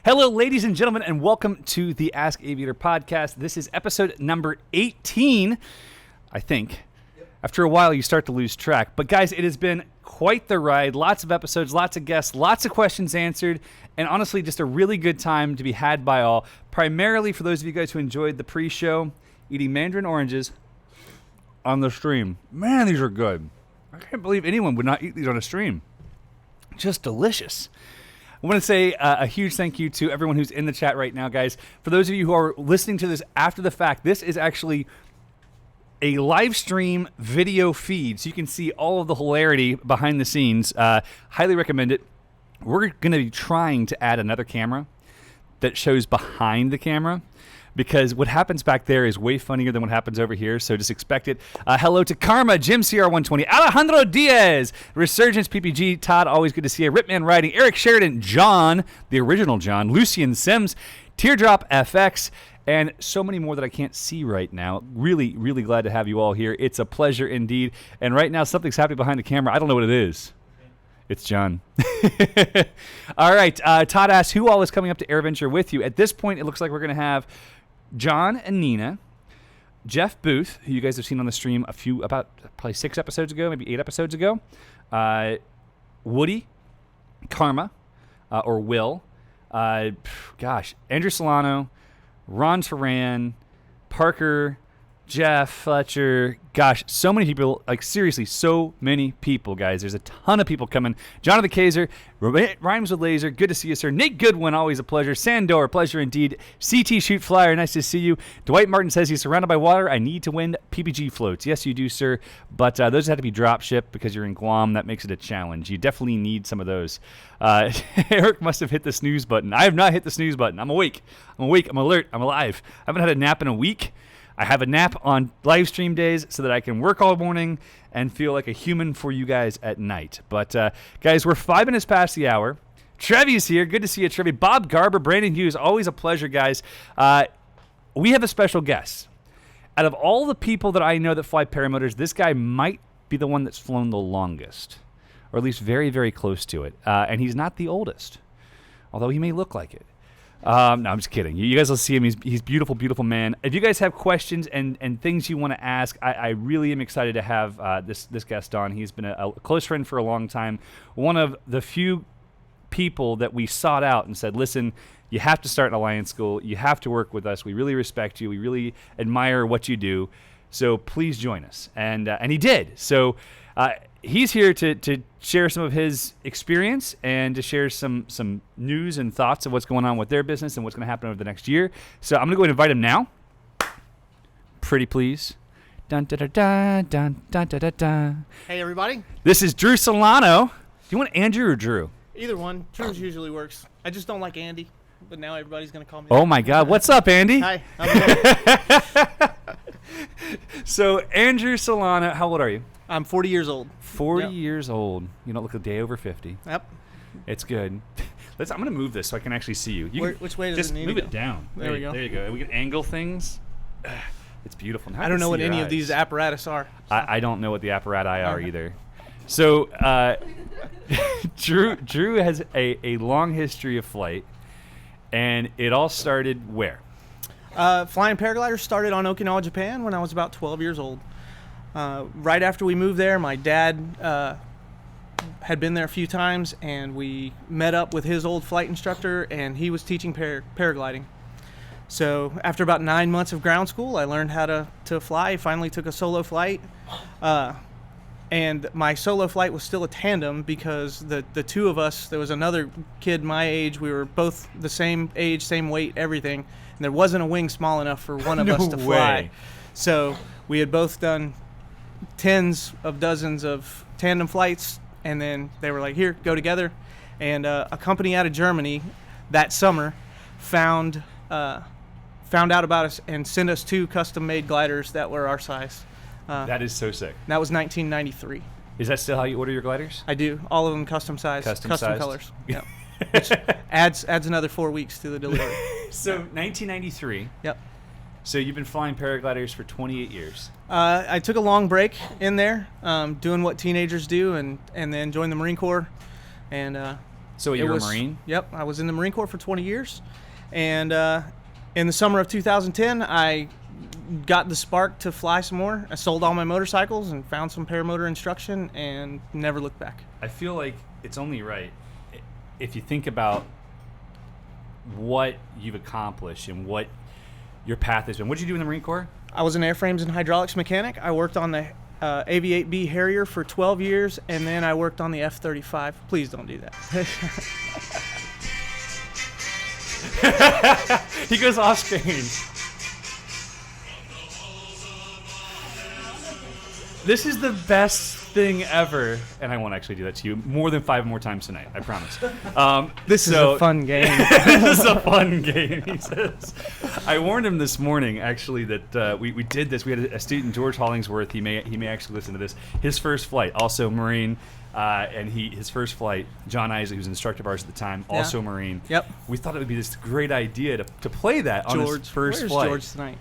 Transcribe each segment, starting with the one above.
Hello, ladies and gentlemen, and welcome to the Ask Aviator podcast. This is episode number 18, I think. Yep. After a while, you start to lose track. But guys, it has been quite the ride. Lots of episodes, lots of guests, lots of questions answered, and honestly, just a really good time to be had by all. Primarily for those of you guys who enjoyed the pre-show, eating mandarin oranges on the stream. Man, these are good. I can't believe anyone would not eat these on a stream. Just delicious. I want to say a huge thank you to everyone who's in the chat right now, guys. For those of you who are listening to this after the fact, this is actually a live stream video feed, so you can see all of the hilarity behind the scenes. Highly recommend it. We're going to be trying to add another camera that shows behind the camera, because what happens back there is way funnier than what happens over here, so just expect it. Hello to Karma, Jim CR120, Alejandro Diaz, Resurgence PPG, Todd, always good to see you, Ripman Riding, Eric Sheridan, John, the original John, Lucian Sims, Teardrop FX, and so many more that I can't see right now. Really, really glad to have you all here. It's a pleasure indeed. And right now, something's happening behind the camera. I don't know what it is. It's John. All right. Todd asks, who all is coming up to AirVenture with you? At this point, it looks like we're going to have John and Nina, Jeff Booth, who you guys have seen on the stream about probably 6 episodes ago, maybe 8 episodes ago, Woody, Karma, or Will, Andrew Solano, Ron Turan, Parker, Jeff, Fletcher, gosh, so many people, like seriously, so many people, guys. There's a ton of people coming. Jonathan Kaiser, Rhymes with Laser, good to see you, sir. Nate Goodwin, always a pleasure. Sandor, pleasure indeed. CT Shoot Flyer, nice to see you. Dwight Martin says he's surrounded by water. I need to win PPG floats. Yes, you do, sir, but those have to be drop shipped because you're in Guam. That makes it a challenge. You definitely need some of those. Eric must have hit the snooze button. I have not hit the snooze button. I'm awake. I'm alert. I'm alive. I haven't had a nap in a week. I have a nap on live stream days so that I can work all morning and feel like a human for you guys at night. But, guys, we're 5 minutes past the hour. Trevi's here. Good to see you, Trevi. Bob Garber, Brandon Hughes, always a pleasure, guys. We have a special guest. Out of all the people that I know that fly paramotors, this guy might be the one that's flown the longest, or at least very, very close to it. And he's not the oldest, although he may look like it. No, I'm just kidding. You guys will see him. He's beautiful, beautiful man. If you guys have questions and things you want to ask, I really am excited to have this guest on. He's been a close friend for a long time. One of the few people that we sought out and said, listen, you have to start an Alliance School. You have to work with us. We really respect you. We really admire what you do. So please join us. And he did. So he's here to share some of his experience and to share some news and thoughts of what's going on with their business and what's going to happen over the next year. So I'm going to go ahead and invite him now. Pretty please. Dun, da, da, da, dun, dun, da, da, da. Hey, everybody. This is Drew Solano. Do you want Andrew or Drew? Either one. Drew's usually works. I just don't like Andy, but now everybody's going to call me Oh, my God. What's up, Andy? Hi. I'm So, Andrew Solano, how old are you? I'm 40 years old. 40 years old. You don't look a day over 50. Yep. It's good. I'm going to move this so I can actually see you. Which way does just it need move to it go? down. There we go. There you go. We can angle things. It's beautiful. Now I don't know what your any eyes. of these apparatus are. So. I don't know what the apparatus are either. So Drew has a long history of flight, and it all started where? Flying paragliders started on Okinawa, Japan when I was about 12 years old. Right after we moved there, my dad had been there a few times, and we met up with his old flight instructor, and he was teaching paragliding. So after about 9 months of ground school, I learned how to fly. Finally took a solo flight. And my solo flight was still a tandem because the two of us, there was another kid my age, we were both the same age, same weight, everything. And there wasn't a wing small enough for one of us to fly. So we had both done tens of dozens of tandem flights, and then they were like, here, go together. And a company out of Germany that summer found out about us and sent us 2 custom-made gliders that were our size. That is so sick. That was 1993. Is that still how you order your gliders? I do. All of them custom size, custom colors. Yeah. Which adds another 4 weeks to the delivery. So 1993. Yep. So you've been flying paragliders for 28 years. I took a long break in there, doing what teenagers do, and then joined the Marine Corps. And So you were a Marine? Yep, I was in the Marine Corps for 20 years. And in the summer of 2010, I got the spark to fly some more. I sold all my motorcycles and found some paramotor instruction and never looked back. I feel like it's only right if you think about what you've accomplished and what your path has been. What did you do in the Marine Corps? I was an airframes and hydraulics mechanic. I worked on the Aviator Harrier for 12 years, and then I worked on the F-35. Please don't do that. He goes off screen. This is the best thing ever, and I won't actually do that to you more than 5 more times tonight, I promise. This is a fun game. This is a fun game, he says. I warned him this morning, actually, that we did this. We had a student, George Hollingsworth. He may actually listen to this. His first flight, also Marine, and his first flight, John Isley, who was an instructor of ours at the time, also Marine. Yep. We thought it would be this great idea to play that on his first flight. Where's George tonight?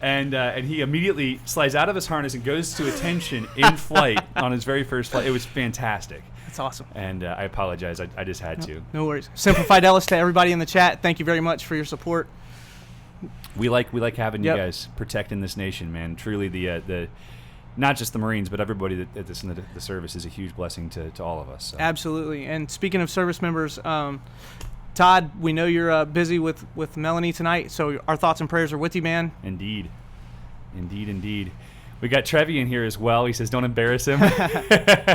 And he immediately slides out of his harness and goes to attention in flight on his very first flight. It was fantastic. That's awesome. And I apologize. I just had to. No worries. Simplified Ellis, to everybody in the chat, thank you very much for your support. We like having you guys protecting this nation, man. Truly, the not just the Marines, but everybody that's in the service is a huge blessing to all of us. So. Absolutely. And speaking of service members, Todd, we know you're busy with Melanie tonight, so our thoughts and prayers are with you, man. Indeed. We got Trevi in here as well. He says, don't embarrass him.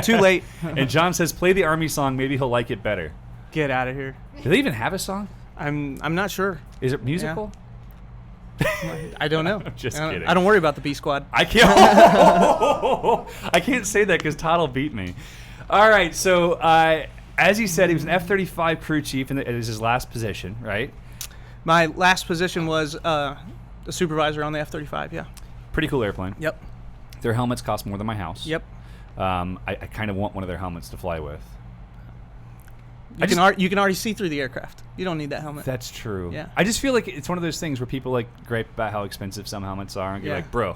Too late. And John says, play the Army song. Maybe he'll like it better. Get out of here. Do they even have a song? I'm not sure. Is it musical? Yeah. I don't know. I'm just kidding. I don't worry about the B Squad. I can't. I can't say that because Todd will beat me. All right, so as he said, he was an F-35 crew chief, and it was his last position, right? My last position was a supervisor on the F-35, yeah. Pretty cool airplane. Yep. Their helmets cost more than my house. Yep. I kind of want one of their helmets to fly with. You can already see through the aircraft. You don't need that helmet. That's true. Yeah. I just feel like it's one of those things where people like gripe about how expensive some helmets are, and you're like, bro,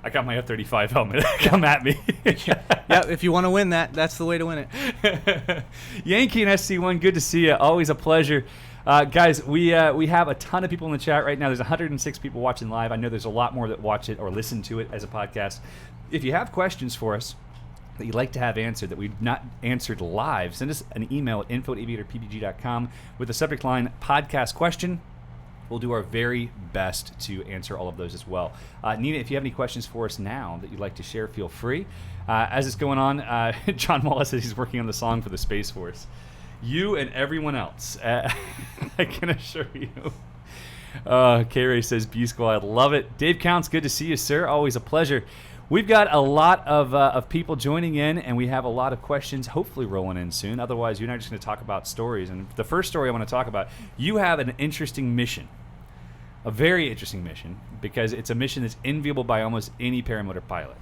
I got my F-35 helmet. Come at me. Yeah, if you want to win that's the way to win it. Yankee and SC1, good to see you. Always a pleasure. Guys, we have a ton of people in the chat right now. There's 106 people watching live. I know there's a lot more that watch it or listen to it as a podcast. If you have questions for us that you'd like to have answered that we've not answered live, send us an email at info@aviatorppg.com with the subject line podcast question. We'll do our very best to answer all of those as well. Nina, if you have any questions for us now that you'd like to share, feel free. As it's going on, John Wallace says he's working on the song for the Space Force. You and everyone else, I can assure you. K-Ray says, B Squad, love it. Dave Counts, good to see you, sir. Always a pleasure. We've got a lot of people joining in, and we have a lot of questions hopefully rolling in soon. Otherwise, you're not just going to talk about stories. And the first story I want to talk about, you have an interesting mission, a very interesting mission, because it's a mission that's enviable by almost any paramotor pilot.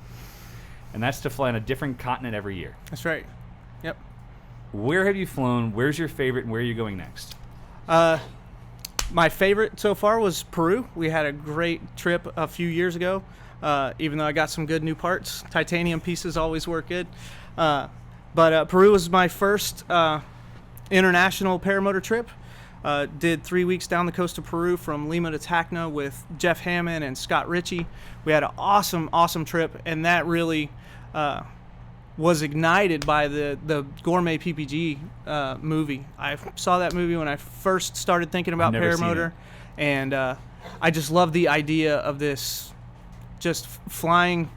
And that's to fly on a different continent every year. That's right. Yep. Where have you flown? Where's your favorite, and where are you going next? My favorite so far was Peru. We had a great trip a few years ago. Even though I got some good new parts, titanium pieces always work good. But Peru was my first international paramotor trip. Did 3 weeks down the coast of Peru from Lima to Tacna with Jeff Hammond and Scott Ritchie. We had an awesome trip, and that really was ignited by the Gourmet PPG movie. I saw that movie when I first started thinking about paramotor, and I just love the idea of this. Just flying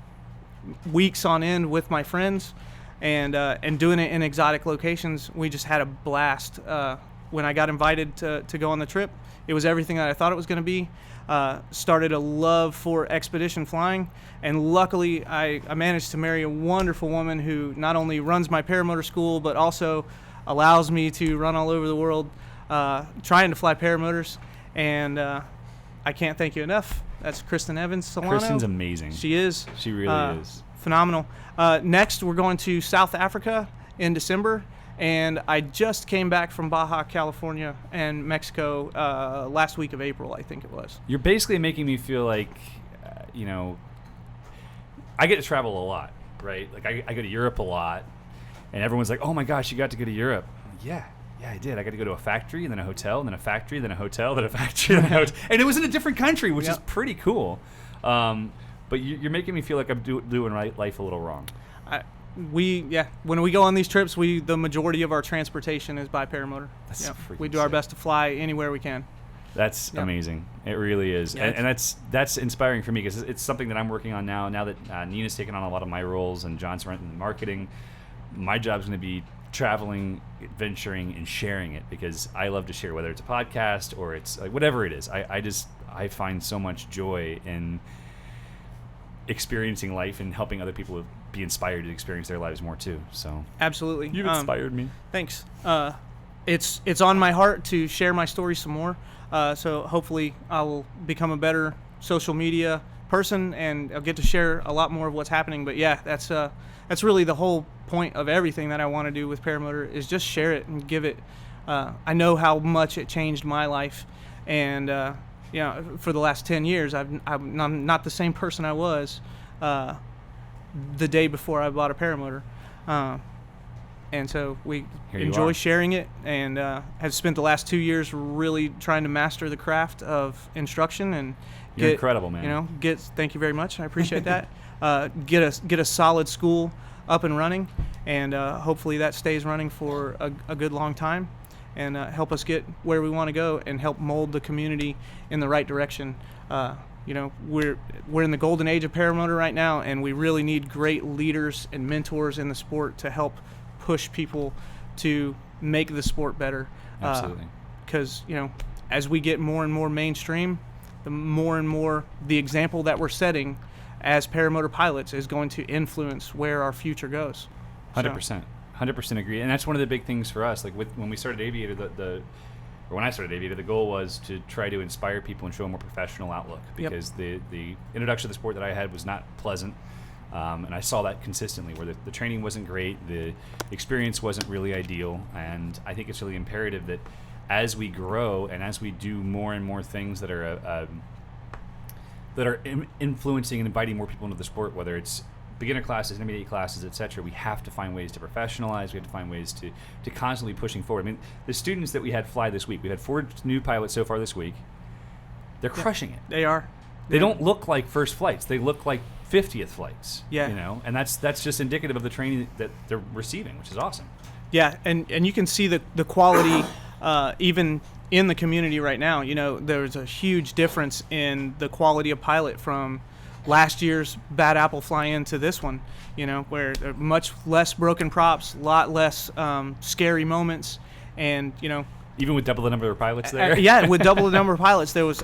weeks on end with my friends and doing it in exotic locations. We just had a blast. When I got invited to go on the trip, it was everything that I thought it was going to be. Started a love for expedition flying, and luckily I managed to marry a wonderful woman who not only runs my paramotor school, but also allows me to run all over the world trying to fly paramotors, and I can't thank you enough. That's Kristen Evans, Solano. Kristen's amazing. She is. She really is. Phenomenal. Next, we're going to South Africa in December, and I just came back from Baja, California, and Mexico last week of April, I think it was. You're basically making me feel like, I get to travel a lot, right? Like I go to Europe a lot, and everyone's like, "Oh my gosh, you got to go to Europe." Yeah, Yeah, I did. I got to go to a factory, and then a hotel, and then a factory, then a hotel, then a factory, then a hotel. And it was in a different country, which is pretty cool. But you're making me feel like I'm doing life a little wrong. When we go on these trips, the majority of our transportation is by paramotor. That's we do our best to fly anywhere we can. That's amazing. It really is. Yeah, and that's inspiring for me because it's something that I'm working on now. Now that Nina's taken on a lot of my roles and John's running marketing, my job's going to be traveling, adventuring, and sharing it because I love to share, whether it's a podcast or it's like whatever it is. I find so much joy in experiencing life and helping other people be inspired to experience their lives more too. So absolutely, you've inspired me. Thanks. It's on my heart to share my story some more. So hopefully I will become a better social media person and I'll get to share a lot more of what's happening. But yeah, that's really the whole point of everything that I want to do with paramotor is just share it and give it. I know how much it changed my life, and for the last 10 years, I'm not the same person I was the day before I bought a paramotor. And so we enjoy sharing it and have spent the last 2 years really trying to master the craft of instruction and You're incredible, man. Thank you very much. I appreciate that. Get a solid school up and running, and hopefully that stays running for a good long time, and help us get where we want to go and help mold the community in the right direction. We're in the golden age of paramotor right now, and we really need great leaders and mentors in the sport to help push people to make the sport better. Absolutely. Because as we get more and more mainstream, the more and more the example that we're setting as paramotor pilots is going to influence where our future goes. 100%. 100% agree. And that's one of the big things for us. Like when we started Aviator, when I started Aviator, the goal was to try to inspire people and show a more professional outlook because the introduction to the sport that I had was not pleasant. And I saw that consistently where the training wasn't great, the experience wasn't really ideal, and I think it's really imperative that as we grow and as we do more and more things that are influencing and inviting more people into the sport, whether it's beginner classes, intermediate classes, etc., we have to find ways to professionalize. We have to find ways to constantly pushing forward. I mean, the students that we had fly this week, we had 4 new pilots so far this week. They're crushing it. They are. They don't look like first flights. They look like 50th flights. Yeah. And that's just indicative of the training that they're receiving, which is awesome. Yeah, and you can see the quality even in the community right now. There's a huge difference in the quality of pilot from last year's bad apple fly-in to this one, where there are much less broken props, a lot less scary moments, and, Even with double the number of pilots there? Yeah, with double the number of pilots, there was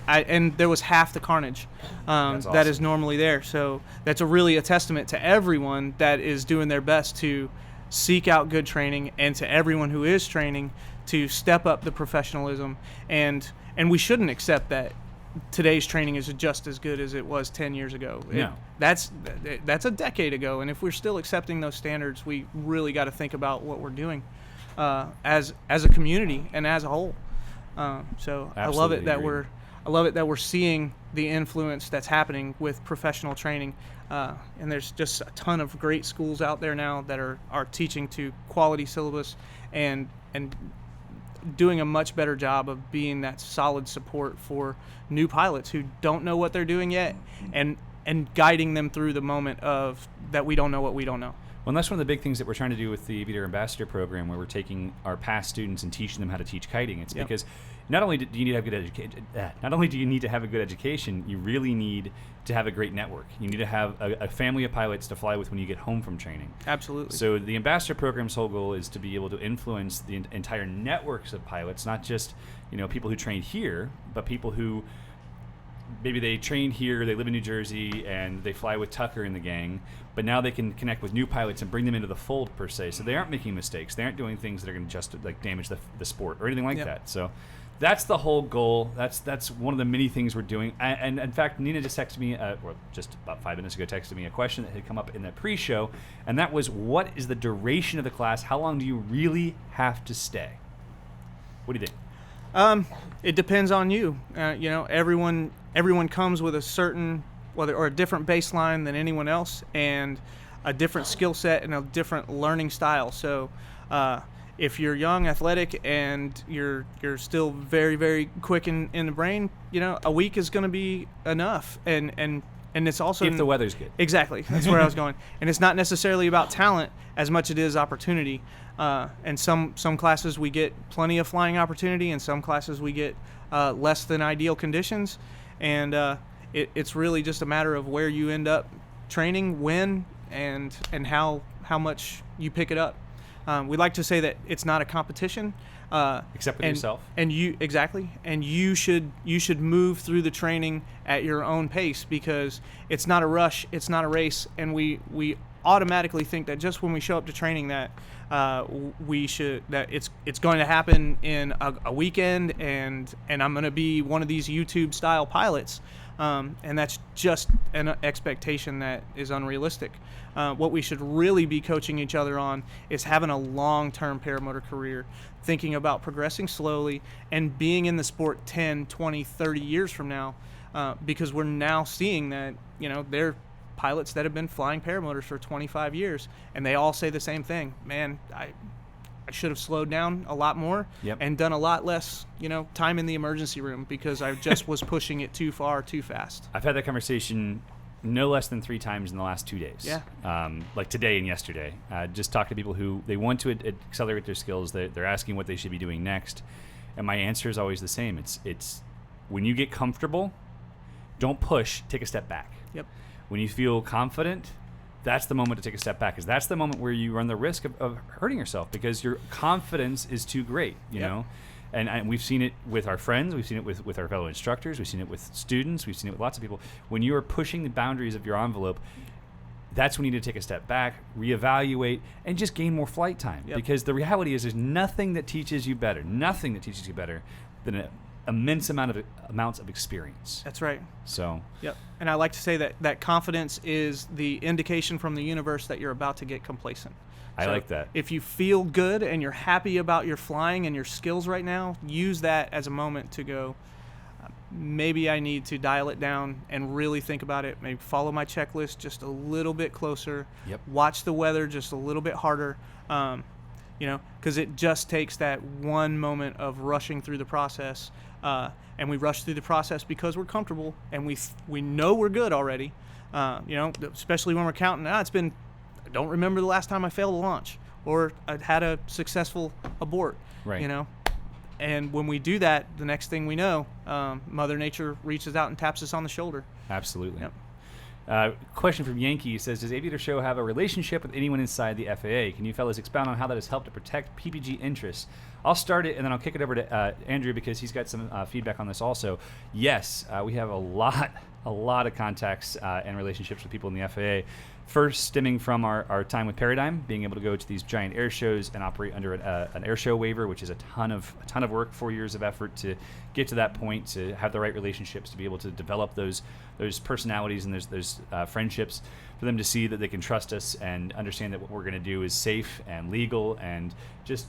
half the carnage awesome. that is normally there. So that's really a testament to everyone that is doing their best to seek out good training, and to everyone who is training to step up the professionalism. And we shouldn't accept that today's training is just as good as it was 10 years ago. No. That's a decade ago, and if we're still accepting those standards, we really got to think about what we're doing as a community and as a whole. So I love it that we're seeing the influence that's happening with professional training, and there's just a ton of great schools out there now that are teaching to quality syllabus and doing a much better job of being that solid support for new pilots who don't know what they're doing yet, and guiding them through the moment of that we don't know what we don't know. Well, and that's one of the big things that we're trying to do with the Aviator Ambassador program, where we're taking our past students and teaching them how to teach kiting. It's because not only do you need to have good education, not only do you need to have a good education, you really need to have a great network. You need to have a family of pilots to fly with when you get home from training. Absolutely. So the Ambassador program's whole goal is to be able to influence the entire networks of pilots, not just people who train here, but people who maybe they train here, they live in New Jersey, and they fly with Tucker in the gang, but now they can connect with new pilots and bring them into the fold, per se, so they aren't making mistakes. They aren't doing things that are going to just damage the sport or anything like that. So that's the whole goal. That's one of the many things we're doing. And in fact, Nina just texted me, just about 5 minutes ago, texted me a question that had come up in that pre-show, and that was, what is the duration of the class? How long do you really have to stay? What do you think? It depends on you. Everyone comes with a certain, or a different baseline than anyone else, and a different skill set and a different learning style. So if you're young, athletic, and you're still very, very quick in the brain, a week is going to be enough. And it's also if the weather's good. Exactly, that's where I was going. And it's not necessarily about talent as much as it is opportunity. And some classes we get plenty of flying opportunity, and some classes we get less than ideal conditions. And it's really just a matter of where you end up training, when, and how much you pick it up. We like to say that it's not a competition, except with yourself. And you should move through the training at your own pace, because it's not a rush, it's not a race, and we automatically think that just when we show up to training that it's going to happen in a weekend, and I'm going to be one of these YouTube style pilots. And that's just an expectation that is unrealistic. What we should really be coaching each other on is having a long-term paramotor career, thinking about progressing slowly and being in the sport 10, 20, 30 years from now, because we're now seeing that, there are pilots that have been flying paramotors for 25 years, and they all say the same thing. Man, I should have slowed down a lot more and done a lot less, time in the emergency room, because I just was pushing it too far, too fast. I've had that conversation no less than 3 times in the last 2 days. Yeah. Like today and yesterday. Just talk to people who they want to accelerate their skills. They're asking what they should be doing next. And my answer is always the same. It's when you get comfortable, don't push, take a step back. Yep. When you feel confident, that's the moment to take a step back, because that's the moment where you run the risk of hurting yourself, because your confidence is too great, you know? And we've seen it with our friends, we've seen it with our fellow instructors, we've seen it with students, we've seen it with lots of people. When you are pushing the boundaries of your envelope, that's when you need to take a step back, reevaluate, and just gain more flight time. Because the reality is there's nothing that teaches you better than an immense amounts of experience. That's right. So. Yep. And I like to say that confidence is the indication from the universe that you're about to get complacent. I like that. If you feel good and you're happy about your flying and your skills right now, use that as a moment to go, maybe I need to dial it down and really think about it. Maybe follow my checklist just a little bit closer. Watch the weather just a little bit harder. Because it just takes that one moment of rushing through the process. And we rush through the process because we're comfortable and we know we're good already. Especially when we're counting. I don't remember the last time I failed a launch or I had a successful abort. Right. And when we do that, the next thing we know, Mother Nature reaches out and taps us on the shoulder. Absolutely. Yep. Question from Yankee says, does Aviator Show have a relationship with anyone inside the FAA? Can you fellas expound on how that has helped to protect PPG interests? I'll start it, and then I'll kick it over to Andrew, because he's got some feedback on this also. Yes, we have a lot of contacts and relationships with people in the FAA. First, stemming from our time with Paradigm, being able to go to these giant air shows and operate under an air show waiver, which is a ton of work, 4 years of effort to get to that point, to have the right relationships, to be able to develop those personalities and those friendships, for them to see that they can trust us and understand that what we're going to do is safe and legal, and just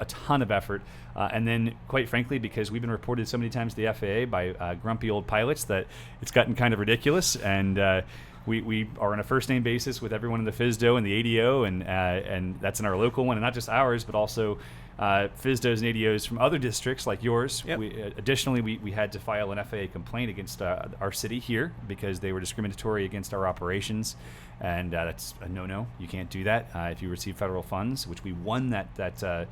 a ton of effort. And then, quite frankly, because we've been reported so many times to the FAA by grumpy old pilots that it's gotten kind of ridiculous, and we are on a first name basis with everyone in the FSDO and the ADO, and that's in our local one, and not just ours, but also FSDOs and ADOs from other districts like yours. Additionally, we had to file an FAA complaint against our city here because they were discriminatory against our operations, and that's a no-no. You can't do that if you receive federal funds, which we won that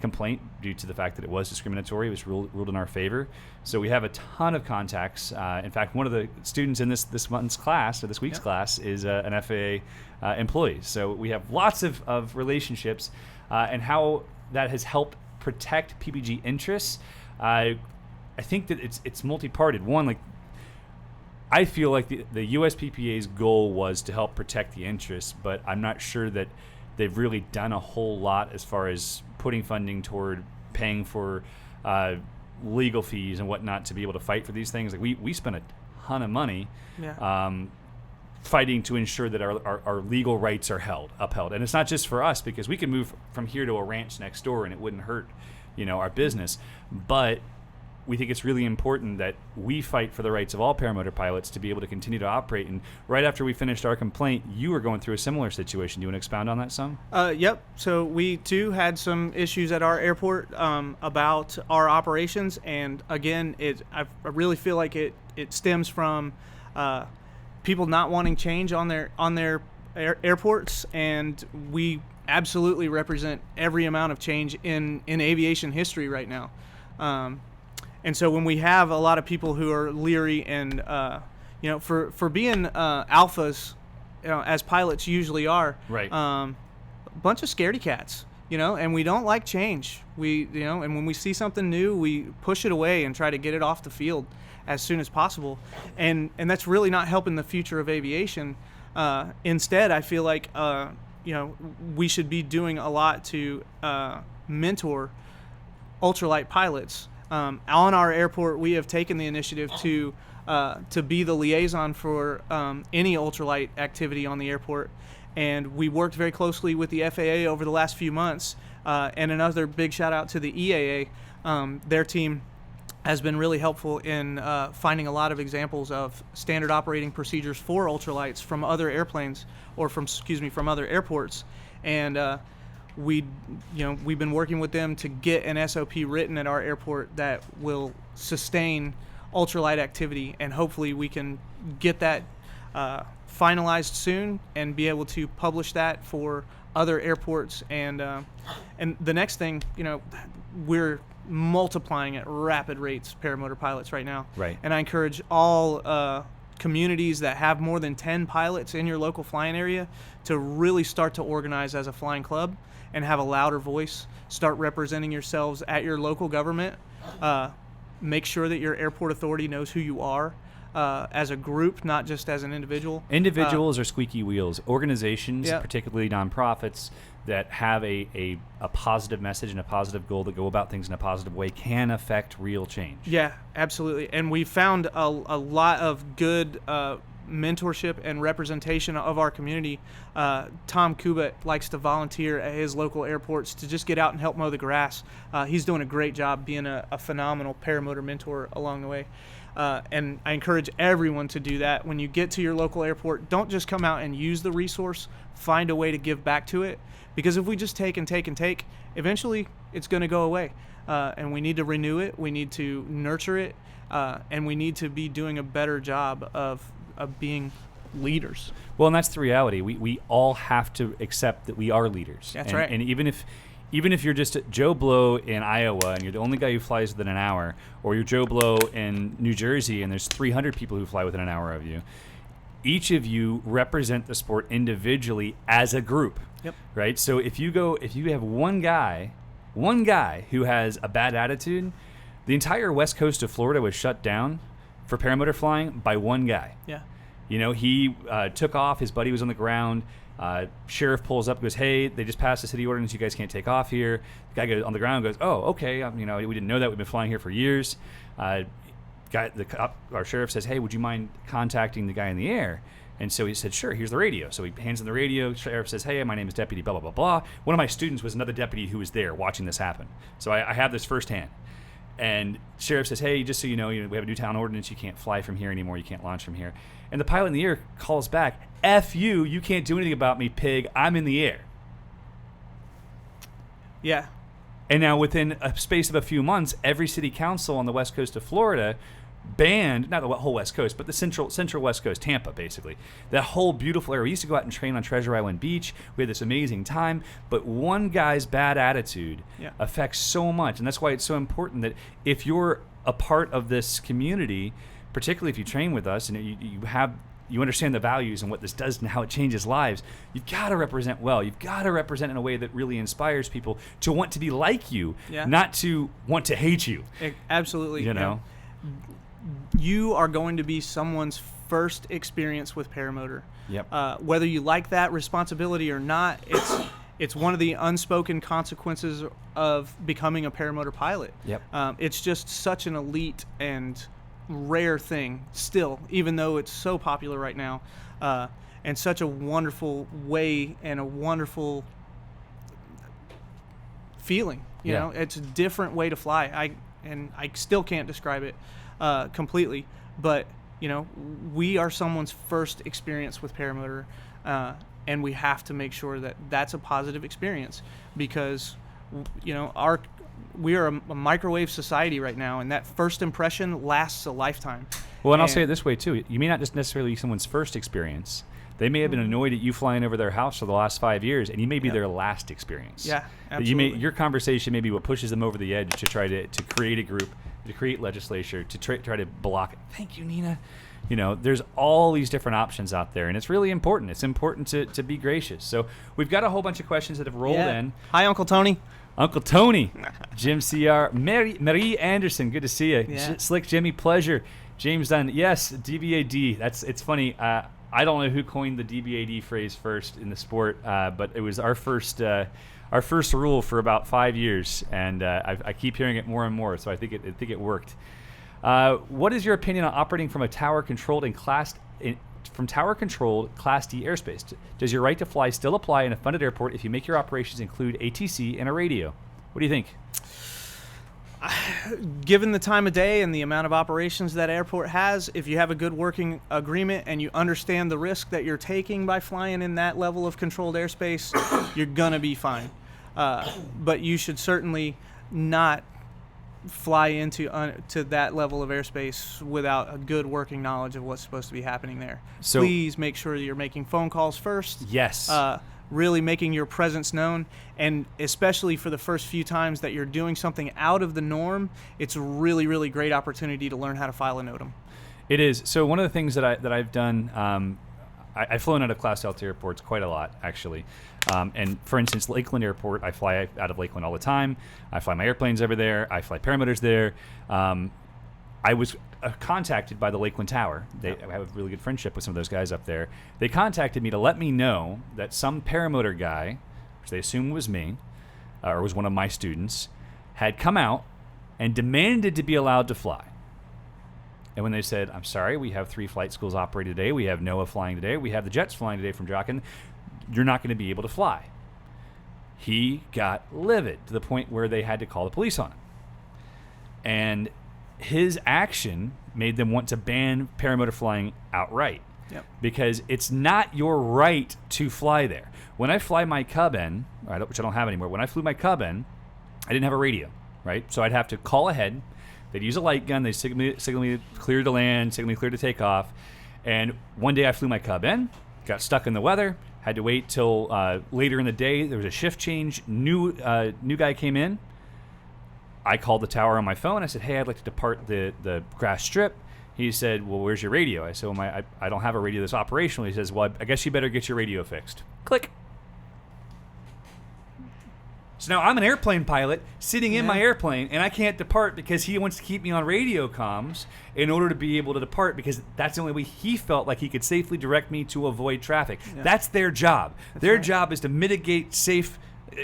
complaint due to the fact that it was discriminatory. It was ruled in our favor. So we have a ton of contacts. In fact, one of the students in this month's class, or this week's class, is an FAA employee. So we have lots of relationships, and how that has helped protect PPG interests. I think that it's multi-parted. One, I feel like the USPPA's goal was to help protect the interests, but I'm not sure that they've really done a whole lot as far as putting funding toward paying for legal fees and whatnot to be able to fight for these things. We spent a ton of money fighting to ensure that our legal rights are upheld. And it's not just for us, because we can move from here to a ranch next door and it wouldn't hurt, our business. But we think it's really important that we fight for the rights of all paramotor pilots to be able to continue to operate. And right after we finished our complaint, you were going through a similar situation. Do you want to expound on that some? Yep. So we too had some issues at our airport about our operations, and again, I really feel like it stems from people not wanting change on their airports, and we absolutely represent every amount of change in aviation history right now. And so when we have a lot of people who are leery and, for being alphas, as pilots usually are, right. A bunch of scaredy cats, and we don't like change. And when we see something new, we push it away and try to get it off the field as soon as possible. And that's really not helping the future of aviation. Instead, I feel like, we should be doing a lot to mentor ultralight pilots. On our airport, we have taken the initiative to be the liaison for any ultralight activity on the airport, and we worked very closely with the FAA over the last few months. And another big shout out to the EAA. Their team has been really helpful in finding a lot of examples of standard operating procedures for ultralights from other airplanes, or from other airports, and we've been working with them to get an SOP written at our airport that will sustain ultralight activity, and hopefully we can get that finalized soon and be able to publish that for other airports. And the next thing, we're multiplying at rapid rates paramotor pilots right now. Right. And I encourage all communities that have more than 10 pilots in your local flying area to really start to organize as a flying club and have a louder voice. Start representing yourselves at your local government. Make sure that your airport authority knows who you are as a group, not just as an individual. Individuals are squeaky wheels. Organizations, yeah. particularly nonprofits, that have a positive message and a positive goal, that go about things in a positive way, can affect real change. Yeah, absolutely. And we found a lot of good mentorship and representation of our community. Tom Kubat likes to volunteer at his local airports to just get out and help mow the grass. He's doing a great job being a phenomenal paramotor mentor along the way. And I encourage everyone to do that. When you get to your local airport, don't just come out and use the resource. Find a way to give back to it. Because if we just take and take and take, eventually it's going to go away. And we need to renew it. We need to nurture it. And we need to be doing a better job of being leaders. Well, and that's the reality. We all have to accept that we are leaders. That's right. And even if you're just Joe Blow in Iowa and you're the only guy who flies within an hour, or you're Joe Blow in New Jersey and there's 300 people who fly within an hour of you, each of you represent the sport individually as a group. Yep. Right? So if you have one guy who has a bad attitude, the entire west coast of Florida was shut down for paramotor flying by one guy. Yeah. He took off. His buddy was on the ground. Sheriff pulls up, goes, "Hey, they just passed a city ordinance. You guys can't take off here." The guy goes on the ground, goes, "Oh, okay. We didn't know that. We've been flying here for years." Our sheriff says, "Hey, would you mind contacting the guy in the air?" And so he said, "Sure, here's the radio." So he hands him the radio. Sheriff says, "Hey, my name is Deputy blah, blah, blah, blah. One of my students was another deputy who was there watching this happen. So I have this firsthand." And sheriff says, "Hey, just so you know, we have a new town ordinance. You can't fly from here anymore. You can't launch from here." And the pilot in the air calls back, "F you, you can't do anything about me, pig. I'm in the air." Yeah. And now within a space of a few months, every city council on the west coast of Florida banned, not the whole west coast, but the central west coast, Tampa, basically. That whole beautiful area. We used to go out and train on Treasure Island Beach. We had this amazing time. But one guy's bad attitude affects so much. And that's why it's so important that if you're a part of this community, particularly if you train with us and you understand the values and what this does and how it changes lives, you've got to represent well. You've got to represent in a way that really inspires people to want to be like you, not to want to hate you. Absolutely. You are going to be someone's first experience with paramotor. Yep. Whether you like that responsibility or not, it's one of the unspoken consequences of becoming a paramotor pilot. Yep. It's just such an elite and rare thing still, even though it's so popular right now, and such a wonderful way and a wonderful feeling. You know, it's a different way to fly. and I still can't describe it completely. But we are someone's first experience with paramotor, and we have to make sure that that's a positive experience, because we are a microwave society right now, and that first impression lasts a lifetime. Well, and I'll say it this way too: you may not just necessarily be someone's first experience. They may have been annoyed at you flying over their house for the last 5 years, and you may be their last experience. Yeah, absolutely. Your conversation may be what pushes them over the edge to try to create a group, to create legislature, to try to block it. Thank you, Nina. There's all these different options out there, and it's really important. It's important to be gracious. So we've got a whole bunch of questions that have rolled in. Hi, Uncle Tony. Uncle Tony, Jim CR, Marie Anderson, good to see you. Yeah. Slick Jimmy, pleasure. James Dunn, yes, DBAD. It's funny. I don't know who coined the DBAD phrase first in the sport, but it was our first rule for about 5 years, and I keep hearing it more and more. So I think it worked. What is your opinion on operating from a tower-controlled Class D airspace? Does your right to fly still apply in a funded airport if you make your operations include ATC and a radio? What do you think? Given the time of day and the amount of operations that airport has, if you have a good working agreement and you understand the risk that you're taking by flying in that level of controlled airspace, you're gonna be fine. But you should certainly not fly into to that level of airspace without a good working knowledge of what's supposed to be happening there. So please make sure that you're making phone calls first. Yes. Really making your presence known, and especially for the first few times that you're doing something out of the norm, it's a really, really great opportunity to learn how to file a NOTAM. It is. So one of the things that I've done, I've flown out of Class Delta airports quite a lot, actually. And for instance, Lakeland Airport, I fly out of Lakeland all the time. I fly my airplanes over there. I fly paramotors there. I was contacted by the Lakeland Tower. I have a really good friendship with some of those guys up there. They contacted me to let me know that some paramotor guy, which they assumed was me, or was one of my students, had come out and demanded to be allowed to fly. And when they said, I'm sorry, we have 3 flight schools operating today, we have NOAA flying today, we have the jets flying today from Jochen, you're not going to be able to fly. He got livid to the point where they had to call the police on him. And his action made them want to ban paramotor flying outright. Yep. Because it's not your right to fly there. When I fly my Cub in, which I don't have anymore, when I flew my Cub in, I didn't have a radio, right? So I'd have to call ahead. They'd use a light gun. They'd signal me clear to land, signal me clear to take off. And one day I flew my Cub in, got stuck in the weather, had to wait till later in the day. There was a shift change. New guy came in. I called the tower on my phone. I said, hey, I'd like to depart the grass strip. He said, well, where's your radio? I said, well, I don't have a radio that's operational. He says, well, I guess you better get your radio fixed. Click. So now I'm an airplane pilot sitting in my airplane, and I can't depart because he wants to keep me on radio comms in order to be able to depart, because that's the only way he felt like he could safely direct me to avoid traffic. Yeah. That's their job. Their job is to mitigate safe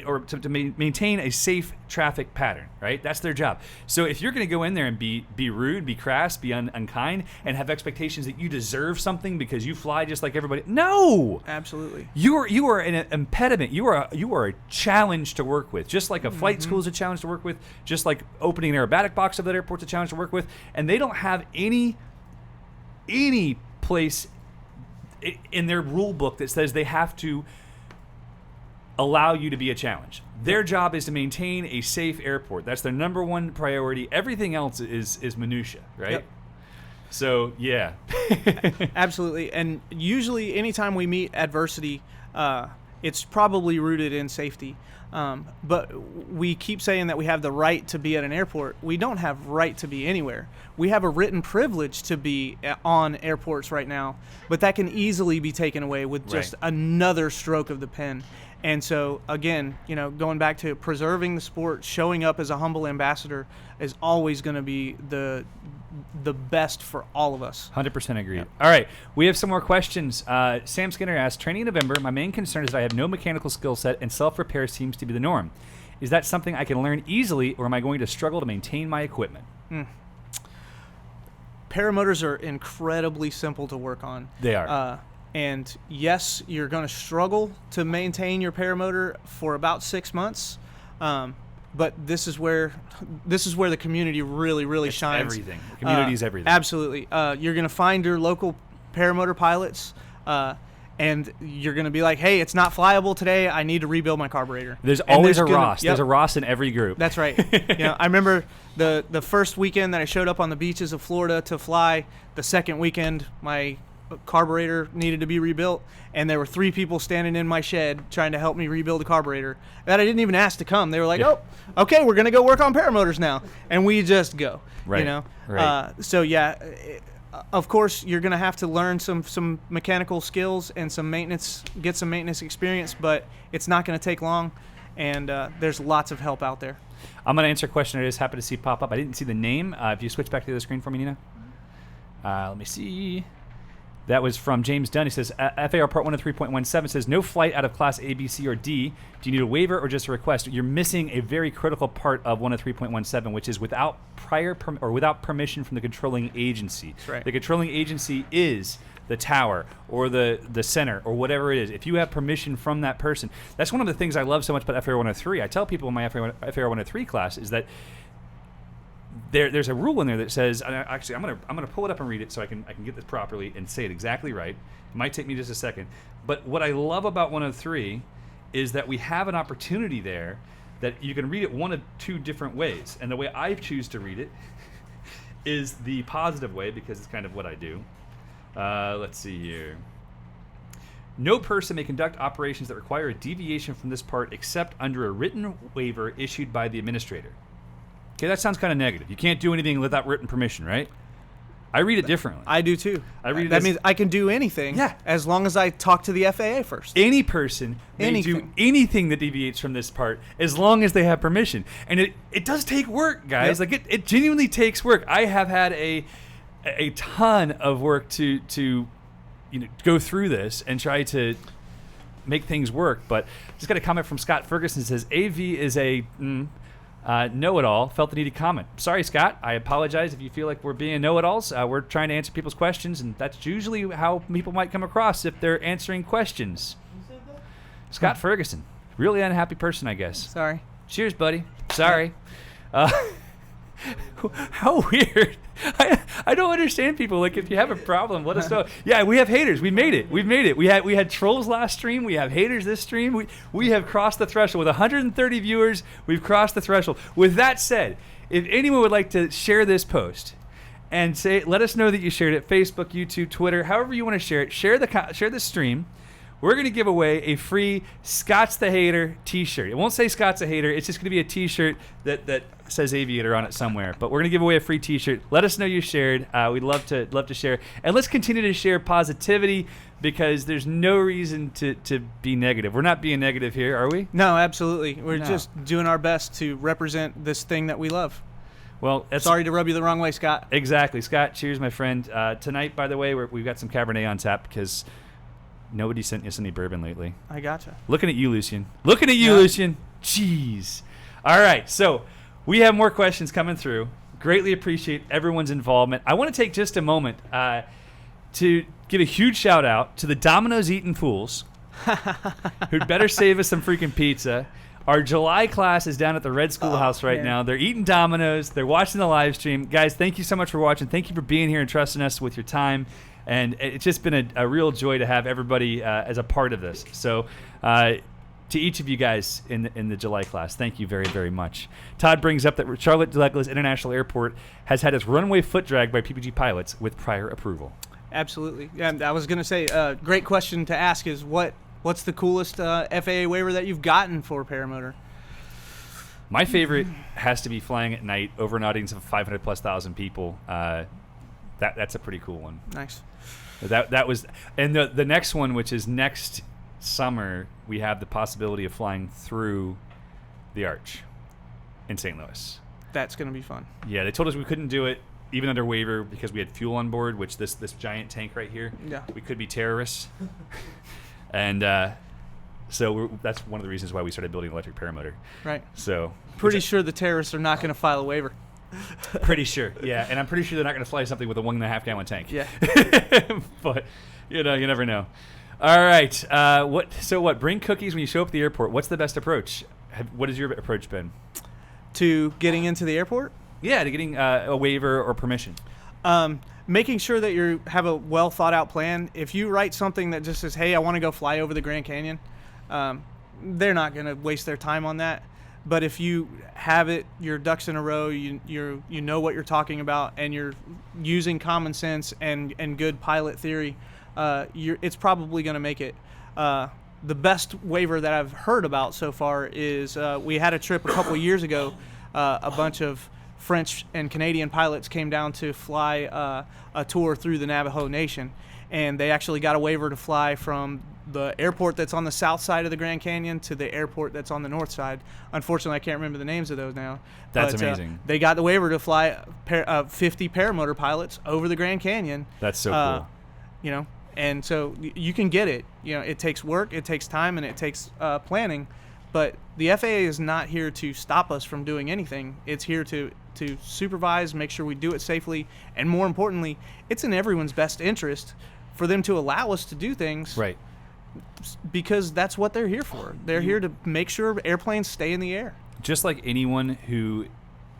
or to maintain a safe traffic pattern, right? That's their job. So if you're going to go in there and be rude, be crass, be unkind, and have expectations that you deserve something because you fly just like everybody, no, absolutely. You are an impediment. You are a challenge to work with. Just like a flight school is a challenge to work with. Just like opening an aerobatic box of that airport's a challenge to work with. And they don't have any place in their rule book that says they have to allow you to be a challenge. Their job is to maintain a safe airport. That's their number one priority. Everything else is minutia, right? Yep. So, yeah. Absolutely. And usually anytime we meet adversity, it's probably rooted in safety. But we keep saying that we have the right to be at an airport. We don't have right to be anywhere. We have a written privilege to be on airports right now, but that can easily be taken away with just another stroke of the pen. And so, again, going back to preserving the sport, showing up as a humble ambassador is always going to be the best for all of us. 100% agree. Yep. All right, we have some more questions. Sam Skinner asks, training in November, my main concern is I have no mechanical skill set and self-repair seems to be the norm. Is that something I can learn easily, or am I going to struggle to maintain my equipment? Paramotors are incredibly simple to work on. They are. And yes, you're going to struggle to maintain your paramotor for about 6 months. but this is where the community really shines. Everything. The community is everything. Absolutely. You're going to find your local paramotor pilots, and you're going to be like, hey, it's not flyable today. I need to rebuild my carburetor. There's always a Ross. Yep. There's a Ross in every group. That's right. I remember the first weekend that I showed up on the beaches of Florida to fly. The second weekend, my carburetor needed to be rebuilt, and there were 3 people standing in my shed trying to help me rebuild the carburetor that I didn't even ask to come. They were like, oh, okay, we're going to go work on paramotors now. And we just go, Right. So, of course, you're going to have to learn some mechanical skills and get some maintenance experience, but it's not going to take long, and there's lots of help out there. I'm going to answer a question I just happened to see pop up. I didn't see the name. If you switch back to the other screen for me, Nina. Let me see. That was from James Dunn. He says, FAR Part 1 of 3.17 says, no flight out of Class A, B, C, or D. Do you need a waiver or just a request? You're missing a very critical part of 1 of 3.17, which is without without permission from the controlling agency. That's right. The controlling agency is the tower or the center or whatever it is. If you have permission from that person, that's one of the things I love so much about FAR 103. I tell people in my FAR 103 class is that there's a rule in there that says, actually, I'm gonna pull it up and read it so I can get this properly and say it exactly right. It might take me just a second, but what I love about 103 is that we have an opportunity there that you can read it one of 2 different ways, and the way I choose to read it is the positive way because it's kind of what I do. Let's see here. No person may conduct operations that require a deviation from this part except under a written waiver issued by the administrator. Okay, that sounds kind of negative. You can't do anything without written permission, right? I read it differently. I do too. I read it that means I can do anything as long as I talk to the FAA first. Any person may do anything that deviates from this part as long as they have permission. And it does take work, guys. Yep. Like it genuinely takes work. I have had a ton of work to go through this and try to make things work. But just got a comment from Scott Ferguson. Says AV is a know-it-all. Felt the need to comment. Sorry, Scott. I apologize if you feel like we're being know-it-alls. We're trying to answer people's questions, and that's usually how people might come across if they're answering questions. You said that? Scott Ferguson. Really unhappy person, I guess. Sorry. Cheers, buddy. Sorry. How weird. I don't understand people. Like, if you have a problem, let us know. Yeah, we have haters. We made it. We've made it. We had trolls last stream. We have haters this stream. We have crossed the threshold. With 130 viewers, we've crossed the threshold. With that said, if anyone would like to share this post and let us know that you shared it, Facebook, YouTube, Twitter, however you want to share it, share the stream. We're going to give away a free Scott's the Hater t-shirt. It won't say Scott's a Hater. It's just going to be a t-shirt that says Aviator on it somewhere. But we're going to give away a free t-shirt. Let us know you shared. We'd love to share. And let's continue to share positivity because there's no reason to be negative. We're not being negative here, are we? No, absolutely. We're just doing our best to represent this thing that we love. Well, sorry to rub you the wrong way, Scott. Exactly. Scott, cheers, my friend. Tonight, by the way, we've got some Cabernet on tap because nobody sent us any bourbon lately. I gotcha. Looking at you, Lucian. Lucian. Jeez. All right, so we have more questions coming through. Greatly appreciate everyone's involvement. I want to take just a moment to give a huge shout out to the Domino's Eatin' Fools who'd better save us some freaking pizza. Our July class is down at the Red Schoolhouse right now. They're eating Domino's. They're watching the live stream. Guys, thank you so much for watching. Thank you for being here and trusting us with your time. And it's just been a real joy to have everybody as a part of this. So to each of you guys in the July class, thank you very, very much. Todd brings up that Charlotte Douglas International Airport has had its runway foot dragged by PPG pilots with prior approval. Absolutely. And I was going to say, great question to ask is what's the coolest FAA waiver that you've gotten for paramotor? My favorite has to be flying at night over an audience of 500,000+ people. That's a pretty cool one. Nice. That was, and the next one, which is next summer, we have the possibility of flying through the Arch in St. Louis. That's going to be fun. Yeah, they told us we couldn't do it even under waiver because we had fuel on board, which this giant tank right here, we could be terrorists. And so that's one of the reasons why we started building electric paramotor. Right. So pretty sure the terrorists are not going to file a waiver. Pretty sure, yeah. And I'm pretty sure they're not going to fly something with a 1.5 gallon tank. Yeah. But, you never know. All right. What? Bring cookies when you show up at the airport. What's the best approach? What has your approach been? To getting into the airport? Yeah, to getting a waiver or permission. Making sure that you have a well thought out plan. If you write something that just says, "Hey, I want to go fly over the Grand Canyon," they're not going to waste their time on that. But if you have it, your ducks in a row, you know what you're talking about, and you're using common sense and good pilot theory, it's probably going to make it. The best waiver that I've heard about so far is we had a trip a couple of years ago. A bunch of French and Canadian pilots came down to fly a tour through the Navajo Nation, and they actually got a waiver to fly from the airport that's on the south side of the Grand Canyon to the airport that's on the north side. Unfortunately, I can't remember the names of those now. That's amazing. They got the waiver to fly 50 paramotor pilots over the Grand Canyon. That's so cool. You know, and so you can get it. You know, it takes work, it takes time, and it takes planning. But the FAA is not here to stop us from doing anything. It's here to supervise, make sure we do it safely, and more importantly, it's in everyone's best interest for them to allow us to do things. Right. Because that's what they're here for. They're here to make sure airplanes stay in the air. Just like anyone who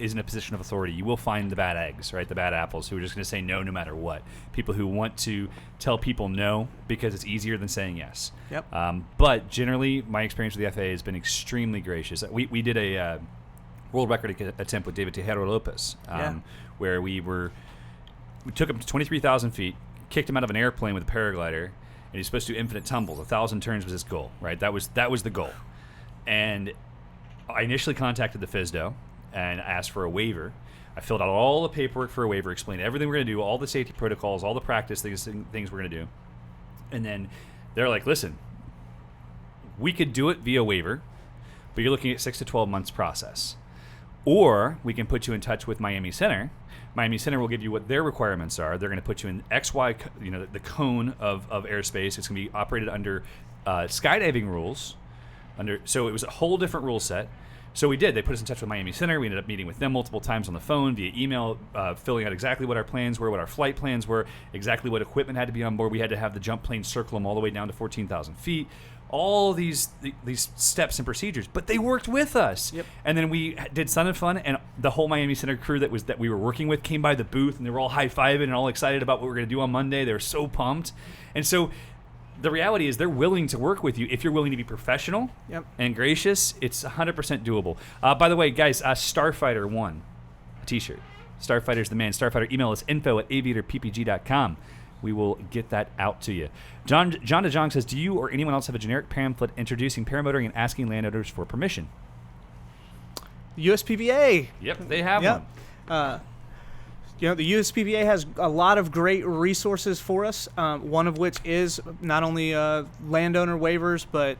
is in a position of authority, you will find the bad eggs, right? The bad apples who are just going to say no matter what. People who want to tell people no because it's easier than saying yes. Yep. But generally, my experience with the FAA has been extremely gracious. We did a world record attempt with David Tejero Lopez, where we took him to 23,000 feet, kicked him out of an airplane with a paraglider, and he's supposed to do infinite tumbles. 1,000 turns was his goal, right? That was the goal. And I initially contacted the FSDO and asked for a waiver. I filled out all the paperwork for a waiver, explained everything we're going to do, all the safety protocols, all the practice things we're going to do. And then they're like, listen, we could do it via waiver, but you're looking at 6 to 12 months process. Or we can put you in touch with Miami Center. Miami Center will give you what their requirements are. They're going to put you in XY, the cone of airspace. It's going to be operated under skydiving rules. So it was a whole different rule set. So we did. They put us in touch with Miami Center. We ended up meeting with them multiple times on the phone, via email, filling out exactly what our plans were, what our flight plans were, exactly what equipment had to be on board. We had to have the jump plane circle them all the way down to 14,000 feet. All these steps and procedures, but they worked with us. Yep. And then we did Sun and Fun, and the whole Miami Center crew that we were working with came by the booth, and they were all high-fiving and all excited about what we were going to do on Monday. They were so pumped. And so the reality is they're willing to work with you if you're willing to be professional and gracious. It's 100% doable. By the way, guys, Starfighter won a T-shirt. Starfighter's the man. Starfighter, email us info@aviatorppg.com. We will get that out to you. John DeJong says, do you or anyone else have a generic pamphlet introducing paramotoring and asking landowners for permission? USPVA. Yep, they have one. The USPVA has a lot of great resources for us, one of which is not only landowner waivers, but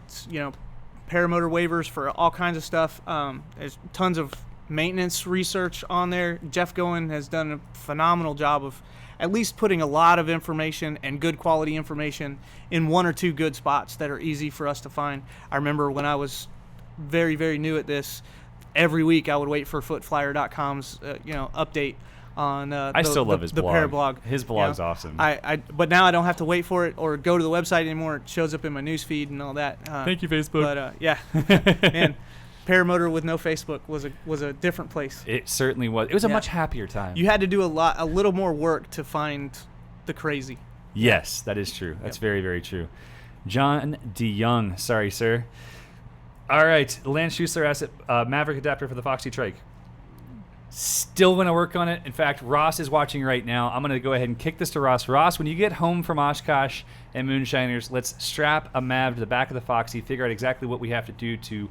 paramotor waivers for all kinds of stuff. There's tons of maintenance research on there. Jeff Goen has done a phenomenal job of at least putting a lot of information and good quality information in one or two good spots that are easy for us to find. I remember when I was very, very new at this, every week I would wait for footflyer.com's update on I still love his blog. Parablog. His blog's awesome. But now I don't have to wait for it or go to the website anymore. It shows up in my news feed and all that. Thank you, Facebook. But man, Paramotor with no Facebook was a different place. It certainly was. It was a much happier time. You had to do a little more work to find the crazy. Yes, that is true. That's very, very true. John DeYoung, sorry, sir. All right, Lance Schuster asked Maverick adapter for the Foxy Trike. Still going to work on it. In fact, Ross is watching right now. I'm going to go ahead and kick this to Ross. Ross, when you get home from Oshkosh and Moonshiners, let's strap a Mav to the back of the Foxy, figure out exactly what we have to do to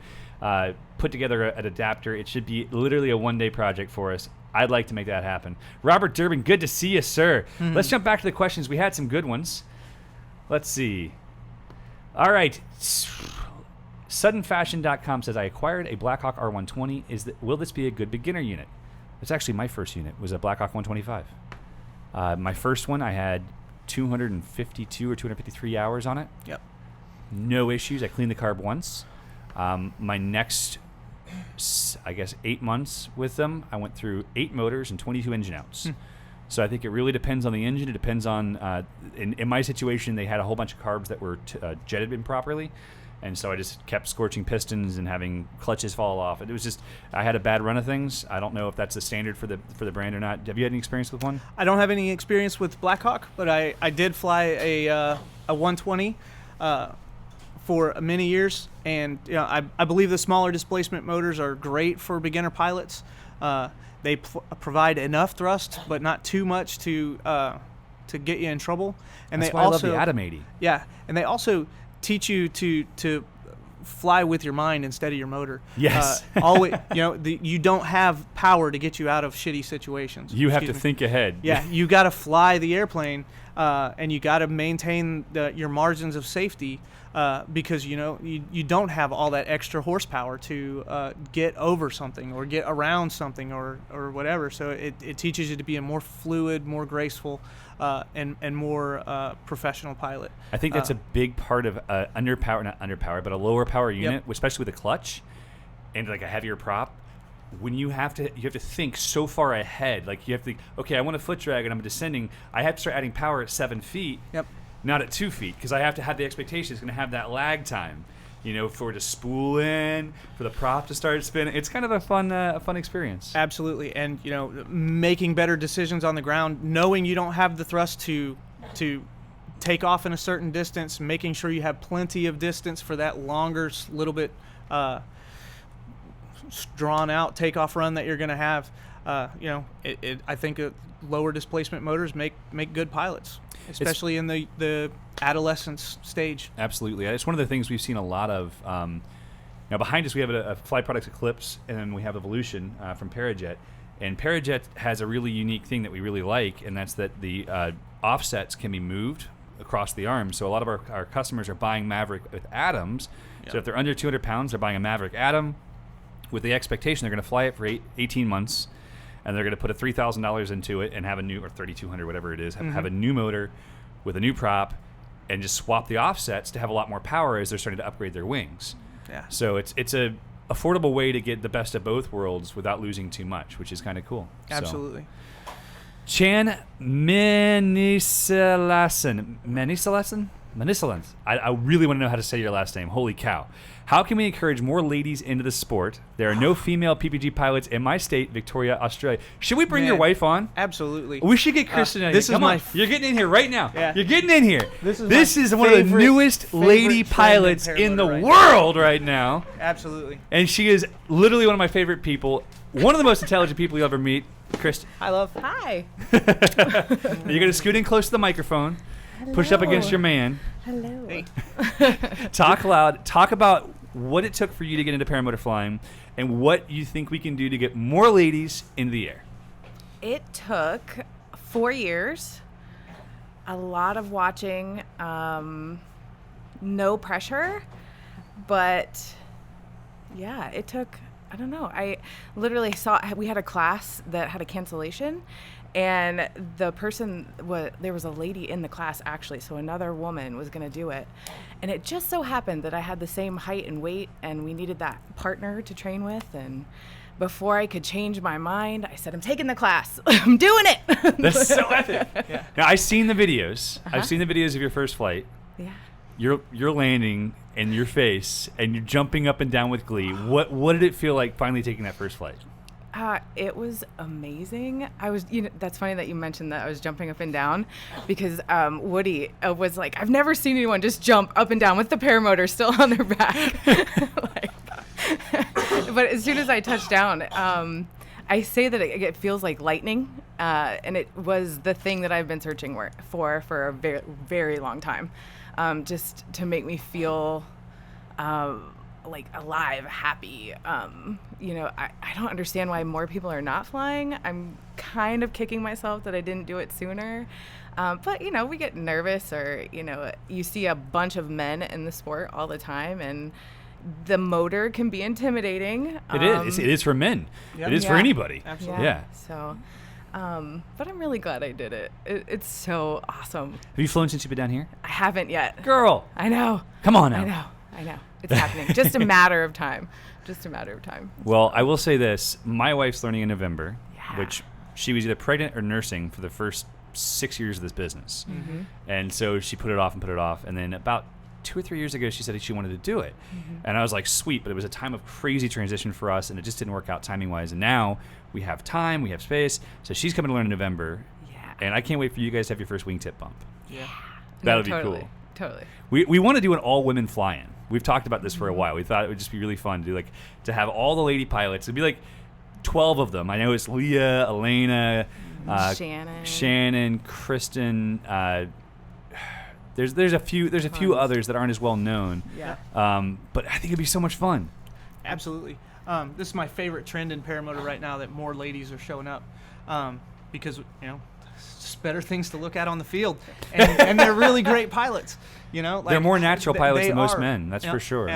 put together an adapter. It should be literally a one-day project for us. I'd like to make that happen. Robert Durbin, good to see you, sir. Mm-hmm. Let's jump back to the questions. We had some good ones. Let's see. All right. Suddenfashion.com says, I acquired a Blackhawk R120. Will this be a good beginner unit? It's actually my first unit. Was a Blackhawk 125. My first one, I had 252 or 253 hours on it. Yep. No issues. I cleaned the carb once. My next, 8 months with them, I went through 8 motors and 22 engine outs. So I think it really depends on the engine. It depends on, in my situation, they had a whole bunch of carbs that were jetted improperly. And so I just kept scorching pistons and having clutches fall off. It was just, I had a bad run of things. I don't know if that's the standard for the brand or not. Have you had any experience with one? I don't have any experience with Blackhawk, but I did fly a 120 for many years, and I believe the smaller displacement motors are great for beginner pilots. They provide enough thrust, but not too much to get you in trouble. And That's they why also I love the Atom 80. Yeah, and they also teach you to fly with your mind instead of your motor. Yes. Always, you don't have power to get you out of shitty situations. You have to think ahead. Yeah, you got to fly the airplane, and you got to maintain your margins of safety, because you don't have all that extra horsepower to get over something or get around something or whatever. So it teaches you to be a more fluid, more graceful, and more professional pilot. I think that's a big part of not underpowered, but a lower power unit, Yep. especially with a clutch and like a heavier prop. When you have to think so far ahead. Like you have to think, okay, I want a foot drag and I'm descending. I have to start adding power at 7 feet, Yep. not at 2 feet, because I have to have the expectation it's going to have that lag time. For it to spool in, for the prop to start spinning. It's kind of a fun experience. Absolutely, and making better decisions on the ground, knowing you don't have the thrust to take off in a certain distance, making sure you have plenty of distance for that longer, little bit drawn out takeoff run that you're going to have. I think lower displacement motors make good pilots, especially in the adolescence stage. Absolutely. It's one of the things we've seen a lot of. Now, behind us, we have a Fly Products Eclipse, and then we have Evolution from Parajet. And Parajet has a really unique thing that we really like, and that's that the offsets can be moved across the arms. So a lot of our customers are buying Maverick with Atoms. Yep. So if they're under 200 pounds, they're buying a Maverick Atom with the expectation they're going to fly it for 18 months, and they're going to put a $3,000 into it and have a new, or $3,200, whatever it is, have a new motor with a new prop, and just swap the offsets to have a lot more power as they're starting to upgrade their wings. Yeah. So it's a affordable way to get the best of both worlds without losing too much, which is kind of cool. Absolutely. So, Chan Manisalasan? I really want to know how to say your last name. Holy cow. How can we encourage more ladies into the sport? There are no female PPG pilots in my state, Victoria, Australia. Should we bring your wife on? Absolutely. We should get Kristen in. This is Come my on. You're getting in here right now. Yeah. You're getting in here. This is one of the favorite- newest lady favorite pilots friend in the paramotor world right now. Absolutely. And she is literally one of my favorite people. One of the most intelligent people you'll ever meet. Kristen. Hi, love. Hi. You're going to scoot in close to the microphone. Push up against your man. Hello. Hey. Talk loud. Talk about what it took for you to get into paramotor flying and what you think we can do to get more ladies into the air. It took 4 years, a lot of watching, no pressure, but yeah, it took, I don't know. I literally we had a class that had a cancellation, and the person there was a lady in the class actually, so another woman was going to do it. And it just so happened that I had the same height and weight, and we needed that partner to train with. And before I could change my mind, I said, I'm taking the class. I'm doing it. That's so epic. Yeah. Now, I've seen the videos. I've seen the videos of your first flight. Yeah. You're landing in your face, and you're jumping up and down with glee. What did it feel like finally taking that first flight? It was amazing. I was, that's funny that you mentioned that I was jumping up and down, because Woody was like, I've never seen anyone just jump up and down with the paramotor still on their back. But as soon as I touched down, I say that it feels like lightning, and it was the thing that I've been searching for a very, very long time, just to make me feel like alive, happy. I don't understand why more people are not flying. I'm kind of kicking myself that I didn't do it sooner. But we get nervous, or, you see a bunch of men in the sport all the time, and the motor can be intimidating. It is. It is for men. Yep. It is for anybody. Absolutely. Yeah. So, but I'm really glad I did it. It's so awesome. Have you flown since you've been down here? I haven't yet. Girl. I know. Come on now. I know. It's happening. Just a matter of time. Well, I will say this. My wife's learning in November, Yeah. which she was either pregnant or nursing for the first 6 years of this business. Mm-hmm. And so she put it off. And then about 2 or 3 years ago, she said she wanted to do it. And I was like, sweet, but it was a time of crazy transition for us, and it just didn't work out timing-wise. And now we have time, we have space. So she's coming to learn in November. Yeah. And I can't wait for you guys to have your first wingtip bump. Yeah. That'll be totally, cool. Totally. We want to do an all-women fly-in. We've talked about this for a while. We thought it would just be really fun to do, to have all the lady pilots. It'd be like 12 of them. I know it's Leah, Elena, Shannon, Kristen. There's a few others that aren't as well known. Yeah. But I think it'd be so much fun. Absolutely. This is my favorite trend in paramotor right now, that more ladies are showing up, because it's just better things to look at on the field, and they're really great pilots. They're more natural pilots than most men. That's for sure.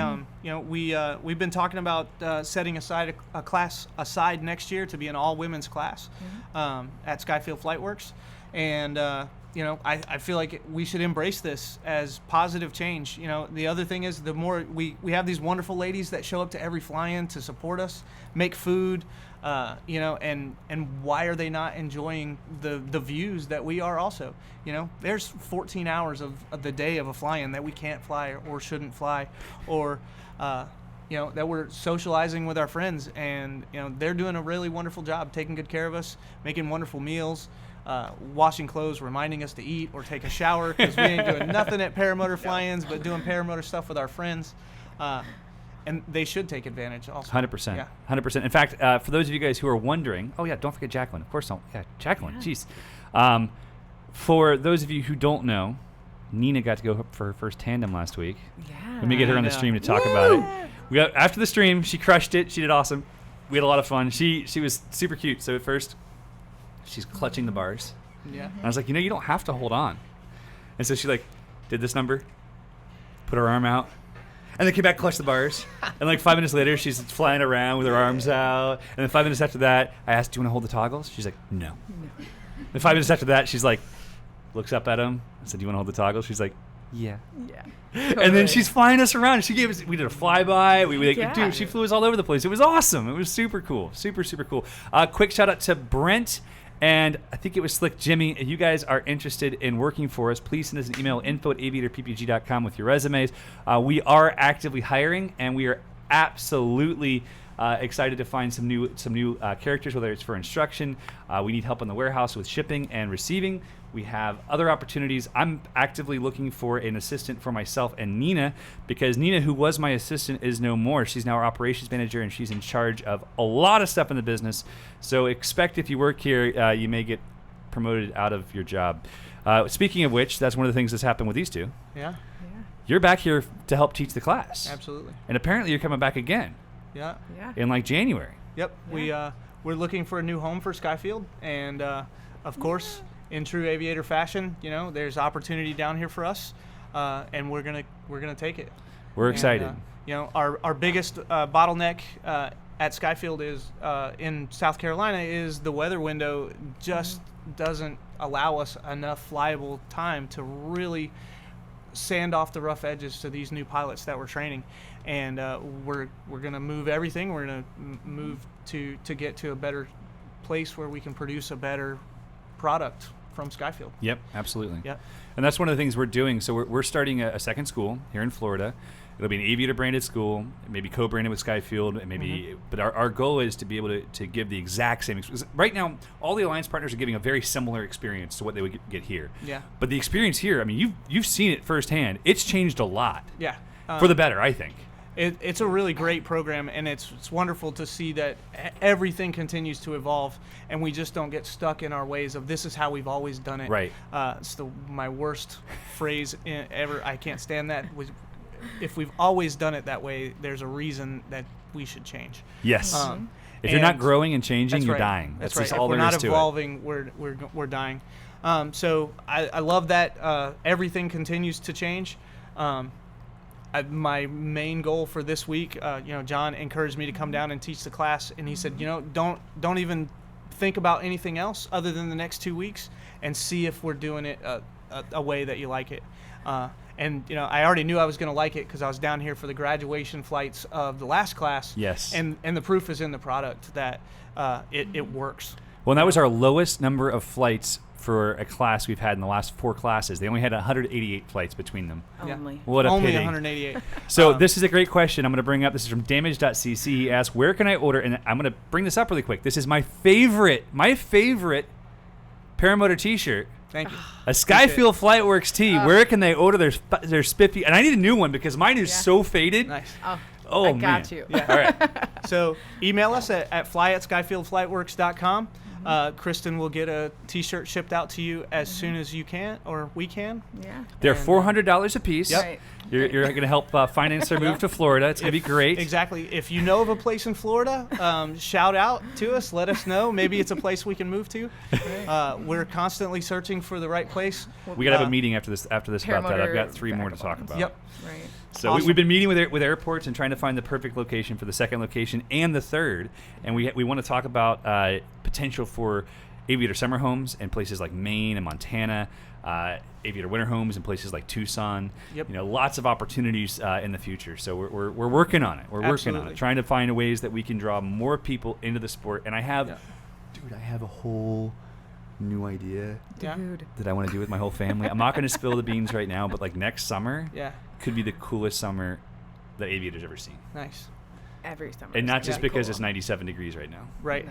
We've been talking about setting aside a class aside next year to be an all women's class at Skyfield Flight Works, and I feel like we should embrace this as positive change. The other thing is, the more we have these wonderful ladies that show up to every fly-in to support us, make food, and why are they not enjoying the views that we are also? There's 14 hours of the day of a fly-in that we can't fly or shouldn't fly, or that we're socializing with our friends, and they're doing a really wonderful job taking good care of us, making wonderful meals, washing clothes, reminding us to eat or take a shower, because we ain't doing nothing at paramotor fly-ins but doing paramotor stuff with our friends. And they should take advantage also. 100%. Yeah. 100%. In fact, for those of you guys who are wondering, oh yeah, don't forget Jacqueline. Of course don't. Yeah, Jacqueline. Yeah. Jeez. For those of you who don't know, Nina got to go for her first tandem last week. Yeah. Let me get her on the stream to talk about it. We got after the stream, she crushed it. She did awesome. We had a lot of fun. She was super cute. So at first, she's clutching the bars. Yeah. And I was like, you don't have to hold on. And so she did this number, put her arm out, and then came back, clutched the bars. And 5 minutes later, she's flying around with her arms out. And then 5 minutes after that, I asked, do you want to hold the toggles? She's like, no. Then 5 minutes after that, she's looks up at him. I said, do you want to hold the toggles? She's like, yeah. Yeah. Totally. And then she's flying us around. She gave us, we did a flyby. Dude, she flew us all over the place. It was awesome. It was super cool. Super, super cool. Quick shout out to Brent. And I think it was Slick Jimmy. If you guys are interested in working for us, please send us an email, info@aviatorppg.com, with your resumes. We are actively hiring, and we are absolutely excited to find some new characters, whether it's for instruction. We need help in the warehouse with shipping and receiving. We have other opportunities. I'm actively looking for an assistant for myself and Nina, because Nina, who was my assistant, is no more. She's now our operations manager, and she's in charge of a lot of stuff in the business. So expect, if you work here, you may get promoted out of your job. Speaking of which, that's one of the things that's happened with these two. Yeah. You're back here to help teach the class. Absolutely. And apparently you're coming back again. Yeah. In January. Yep. Yeah. We're looking for a new home for Skyfield, and of course, in true Aviator fashion, there's opportunity down here for us, and we're gonna take it. We're excited. Our biggest bottleneck at Skyfield is in South Carolina is the weather window just doesn't allow us enough flyable time to really sand off the rough edges to these new pilots that we're training, and we're gonna move everything. We're gonna move to get to a better place where we can produce a better product from Skyfield. Yep, absolutely. Yep. And that's one of the things we're doing. So we're starting a second school here in Florida. It'll be an Aviator branded school, maybe co-branded with Skyfield, and maybe. But our goal is to be able to give the exact same experience. Right now, all the alliance partners are giving a very similar experience to what they would get here. Yeah. But the experience here, I mean, you've seen it firsthand. It's changed a lot. Yeah. For the better, I think. It's a really great program, and it's wonderful to see that everything continues to evolve, and we just don't get stuck in our ways of this is how we've always done it. Right. It's my worst phrase ever. I can't stand that. If we've always done it that way, there's a reason that we should change. Yes. If you're not growing and changing, you're right. dying. That's just right. all if there is to we're not evolving, we're dying. So I love that everything continues to change. My main goal for this week, John encouraged me to come down and teach the class, and he said, don't even think about anything else other than the next 2 weeks, and see if we're doing it a way that you like it. And I already knew I was going to like it because I was down here for the graduation flights of the last class. Yes. And the proof is in the product that it works. Well, that was our lowest number of flights for a class we've had in the last 4 classes. They only had 188 flights between them. Only. What a Only pity. 188. So this is a great question I'm going to bring up. This is from damage.cc. He asked, where can I order? And I'm going to bring this up really quick. This is my favorite paramotor t-shirt. Thank you. A Skyfield Flightworks tee. Where can they order their spiffy? And I need a new one because mine is so faded. Nice. Oh, I man. got you. Yeah. All right. So email us at fly@skyfieldflightworks.com. Kristen will get a t-shirt shipped out to you as soon as you can, or we can. Yeah. They're $400 a piece. Yep. Right. You're going to help finance their move to Florida. It's going to be great. Exactly. If you know of a place in Florida, shout out to us. Let us know. Maybe it's a place we can move to. We're constantly searching for the right place. We got to have a meeting after this about that. I've got 3 more to talk vagabonds. about. Yep. Right. So Awesome. we've been meeting with airports and trying to find the perfect location for the second location and the third. And we want to talk about potential for Aviator summer homes in places like Maine and Montana, Aviator winter homes in places like Tucson. Yep. Lots of opportunities in the future. So we're working on it. We're working on Absolutely. it, trying to find ways that we can draw more people into the sport. And I have a whole new idea Yeah. Dude. that I want to do with my whole family. I'm not going to spill the beans right now, but like next summer Yeah. could be the coolest summer that Aviator's ever seen. Nice. Every summer. And is not gonna just be because cool. it's 97 degrees right now. Right.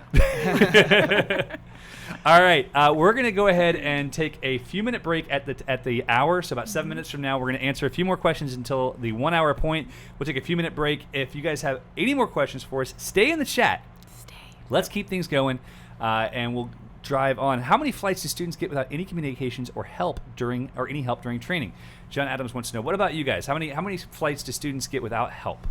All right, we're going to go ahead and take a few-minute break at the hour. So about 7 minutes from now, we're going to answer a few more questions until the 1 hour point. We'll take a few-minute break. If you guys have any more questions for us, stay in the chat. Let's keep things going, and we'll drive on. How many flights do students get without any communications or help during training? John Adams wants to know. What about you guys? How many flights do students get without help?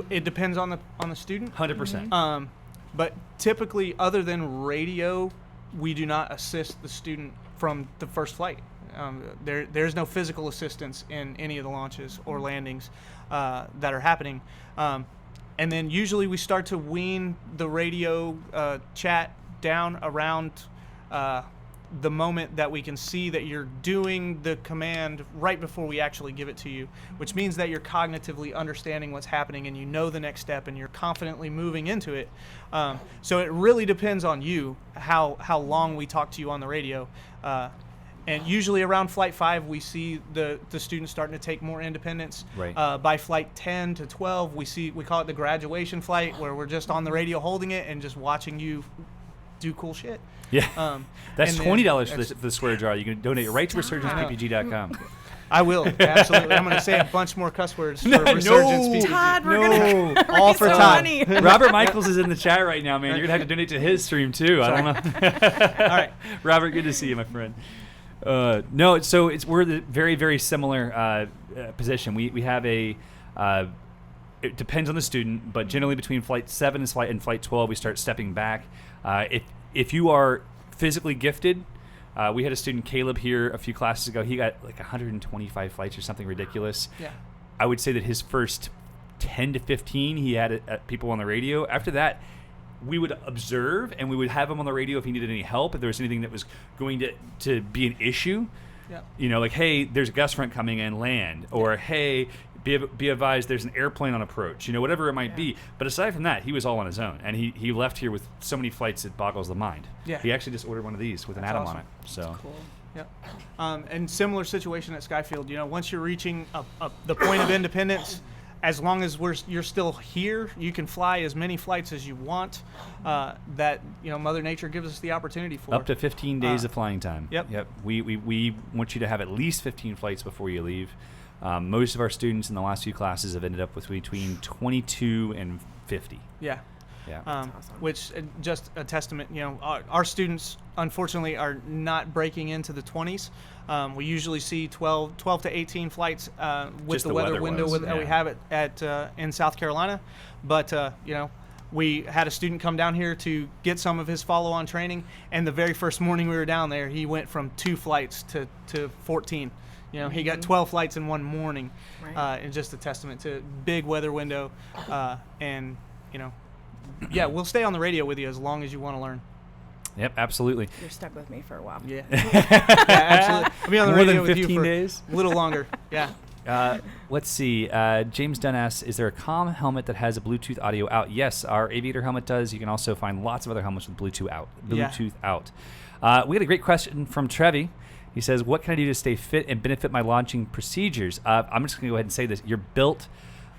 It depends on the student. 100%. But typically, other than radio, we do not assist the student from the first flight. There's no physical assistance in any of the launches or landings that are happening. And then usually we start to wean the radio chat down around the moment that we can see that you're doing the command right before we actually give it to you, which means that you're cognitively understanding what's happening and you know the next step and you're confidently moving into it. So it really depends on you how long we talk to you on the radio. And usually around flight 5, we see the students starting to take more independence. Right. By flight 10 to 12, we call it the graduation flight, where we're just on the radio holding it and just watching you do cool shit. Yeah. That's and then $20 for the swear jar. You can donate it right to resurgencepPG.com. I will, absolutely. I'm going to say a bunch more cuss words for Resurgence PPG. Todd, we're gonna All for raise Todd. money. Robert Michaels is in the chat right now, man. You're going to have to donate to his stream, too. I don't know. All right. Robert, good to see you, my friend. No, so we're the very, very similar position. We have a it depends on the student, but generally between flight 7 and flight 12, we start stepping back. If you are physically gifted, we had a student, Caleb, here a few classes ago. He got like 125 flights or something ridiculous. Yeah. I would say that his first 10 to 15, he had people on the radio. After that, we would observe and we would have him on the radio if he needed any help, if there was anything that was going to be an issue. Yeah. Like, hey, there's a gust front coming in, land. Or, hey, be advised there's an airplane on approach, whatever it might be. But aside from that, he was all on his own. And he left here with so many flights it boggles the mind. Yeah. He actually just ordered one of these with an That's atom awesome. on it. So Cool. Yeah. And similar situation at Skyfield. Once you're reaching the point of independence, as long as you're still here, you can fly as many flights as you want. That Mother Nature gives us the opportunity for. up to 15 days of flying time. Yep. We want you to have at least 15 flights before you leave. Most of our students in the last few classes have ended up with between 22 and 50. Yeah. Yeah. awesome. Which just a testament. Our students unfortunately are not breaking into the 20s. We usually see 12 to 18 flights with Just the the weather weather window was, that we yeah. have it in South Carolina. But we had a student come down here to get some of his follow-on training, and the very first morning we were down there, he went from 2 flights to 14. He got 12 flights in one morning. Right. And just a testament to big weather window. And yeah, we'll stay on the radio with you as long as you want to learn. Yep, absolutely. You're stuck with me for a while. Yeah. Yeah, absolutely. I'll be on the More radio than with you 15 for days? a little longer. Yeah. Let's see. James Dunn asks, is there a comm helmet that has a Bluetooth audio out? Yes, our Aviator helmet does. You can also find lots of other helmets with Bluetooth out. We had a great question from Trevi. He says, what can I do to stay fit and benefit my launching procedures? I'm just going to go ahead and say this. You're built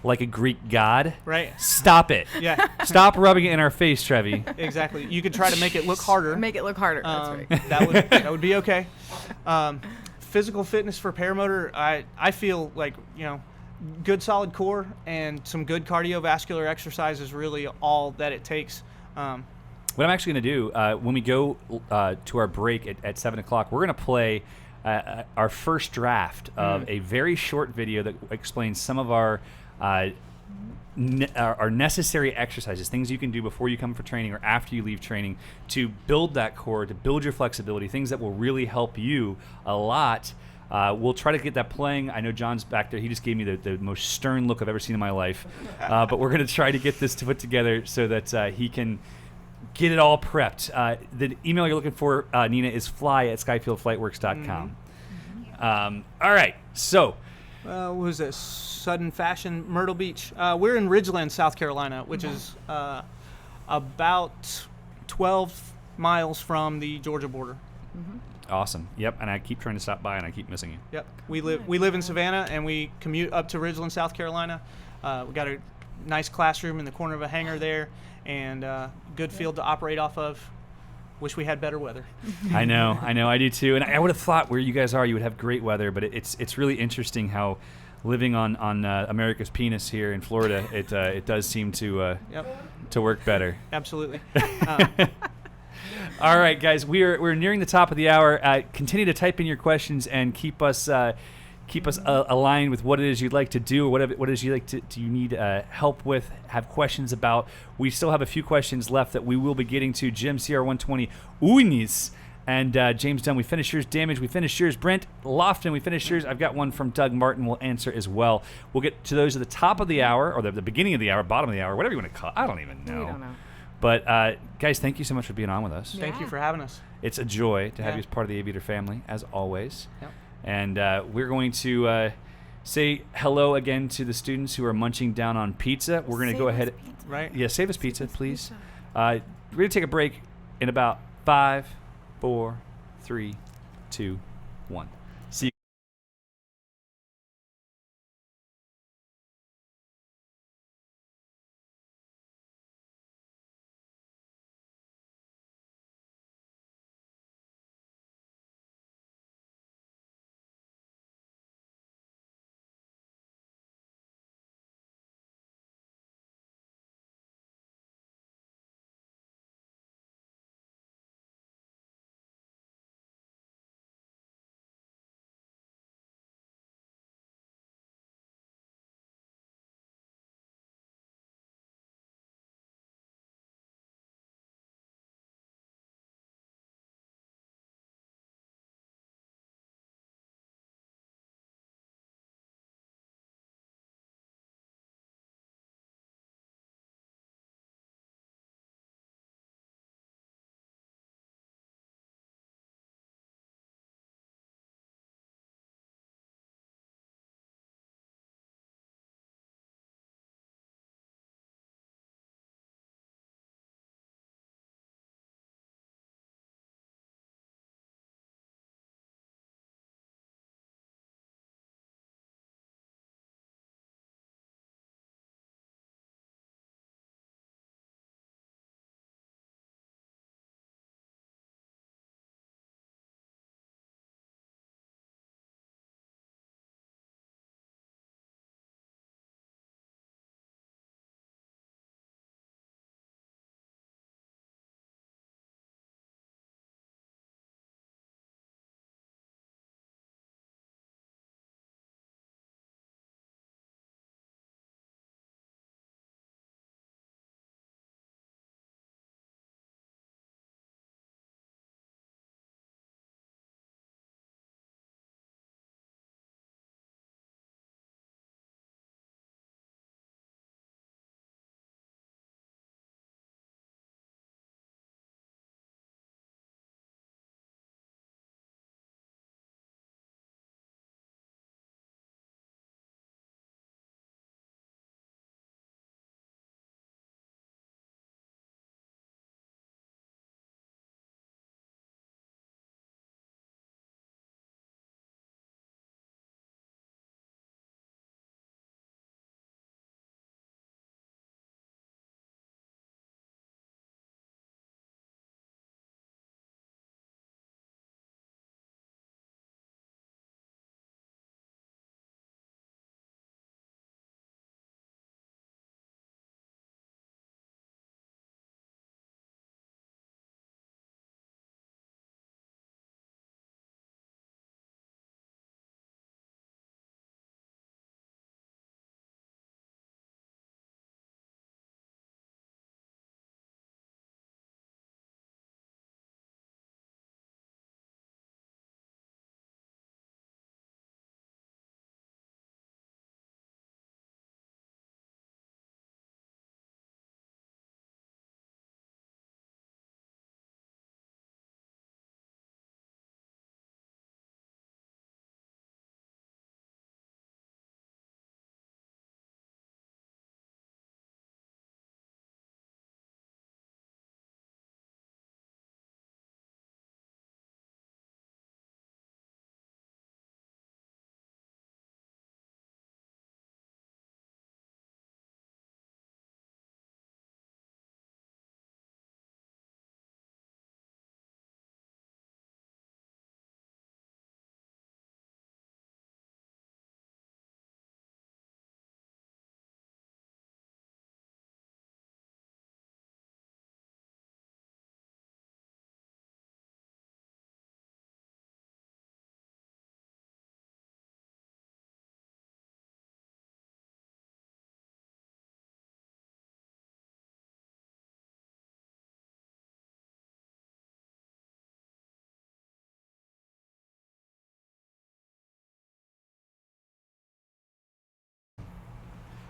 like a Greek god. Right. Stop it. Yeah. Stop rubbing it in our face, Trevi. Exactly. You could try to make it look harder. Make it look harder. That's right. That would be okay. Physical fitness for paramotor, I feel like, good solid core and some good cardiovascular exercise is really all that it takes. What I'm actually going to do when we go to our break at 7 o'clock, we're going to play our first draft of a very short video that explains some of our necessary exercises, things you can do before you come for training or after you leave training to build that core, to build your flexibility, things that will really help you a lot. We'll try to get that playing. I know John's back there. He just gave me the most stern look I've ever seen in my life. But we're going to try to get this to put together so that he can get it all prepped. The email you're looking for, Nina, is fly@skyfieldflightworks.com. All right, so. What was this? Sudden Fashion, Myrtle Beach. We're in Ridgeland, South Carolina, which is about 12 miles from the Georgia border. Awesome. Yep, and I keep trying to stop by, and I keep missing you. Yep. We live in Savannah, and we commute up to Ridgeland, South Carolina. We got a nice classroom in the corner of a hangar there, and good field to operate off of. Wish we had better weather. I know, I do too. And I would have thought where you guys are, you would have great weather, but it's really interesting how living on America's penis here in Florida, it does seem to work better. Absolutely. All right, guys, we're nearing the top of the hour. Continue to type in your questions and keep us aligned with what it is you'd like to do, or what it is you need help with, have questions about. We still have a few questions left that we will be getting to. Jim, CR120, Unis, and James Dunn, we finished yours. Damage, we finished yours. Brent Lofton, we finished yours. I've got one from Doug Martin we'll answer as well. We'll get to those at the top of the hour, or the beginning of the hour, bottom of the hour, whatever you want to call it. I don't even know. We don't know. But guys, thank you so much for being on with us. Thank you for having us. It's a joy to have you as part of the Aviator family, as always. Yep. And we're going to say hello again to the students who are munching down on pizza. We're going to go ahead. Right? Yeah, save us pizza, please. We're going to take a break in about 5, 4, 3, 2, 1. See you.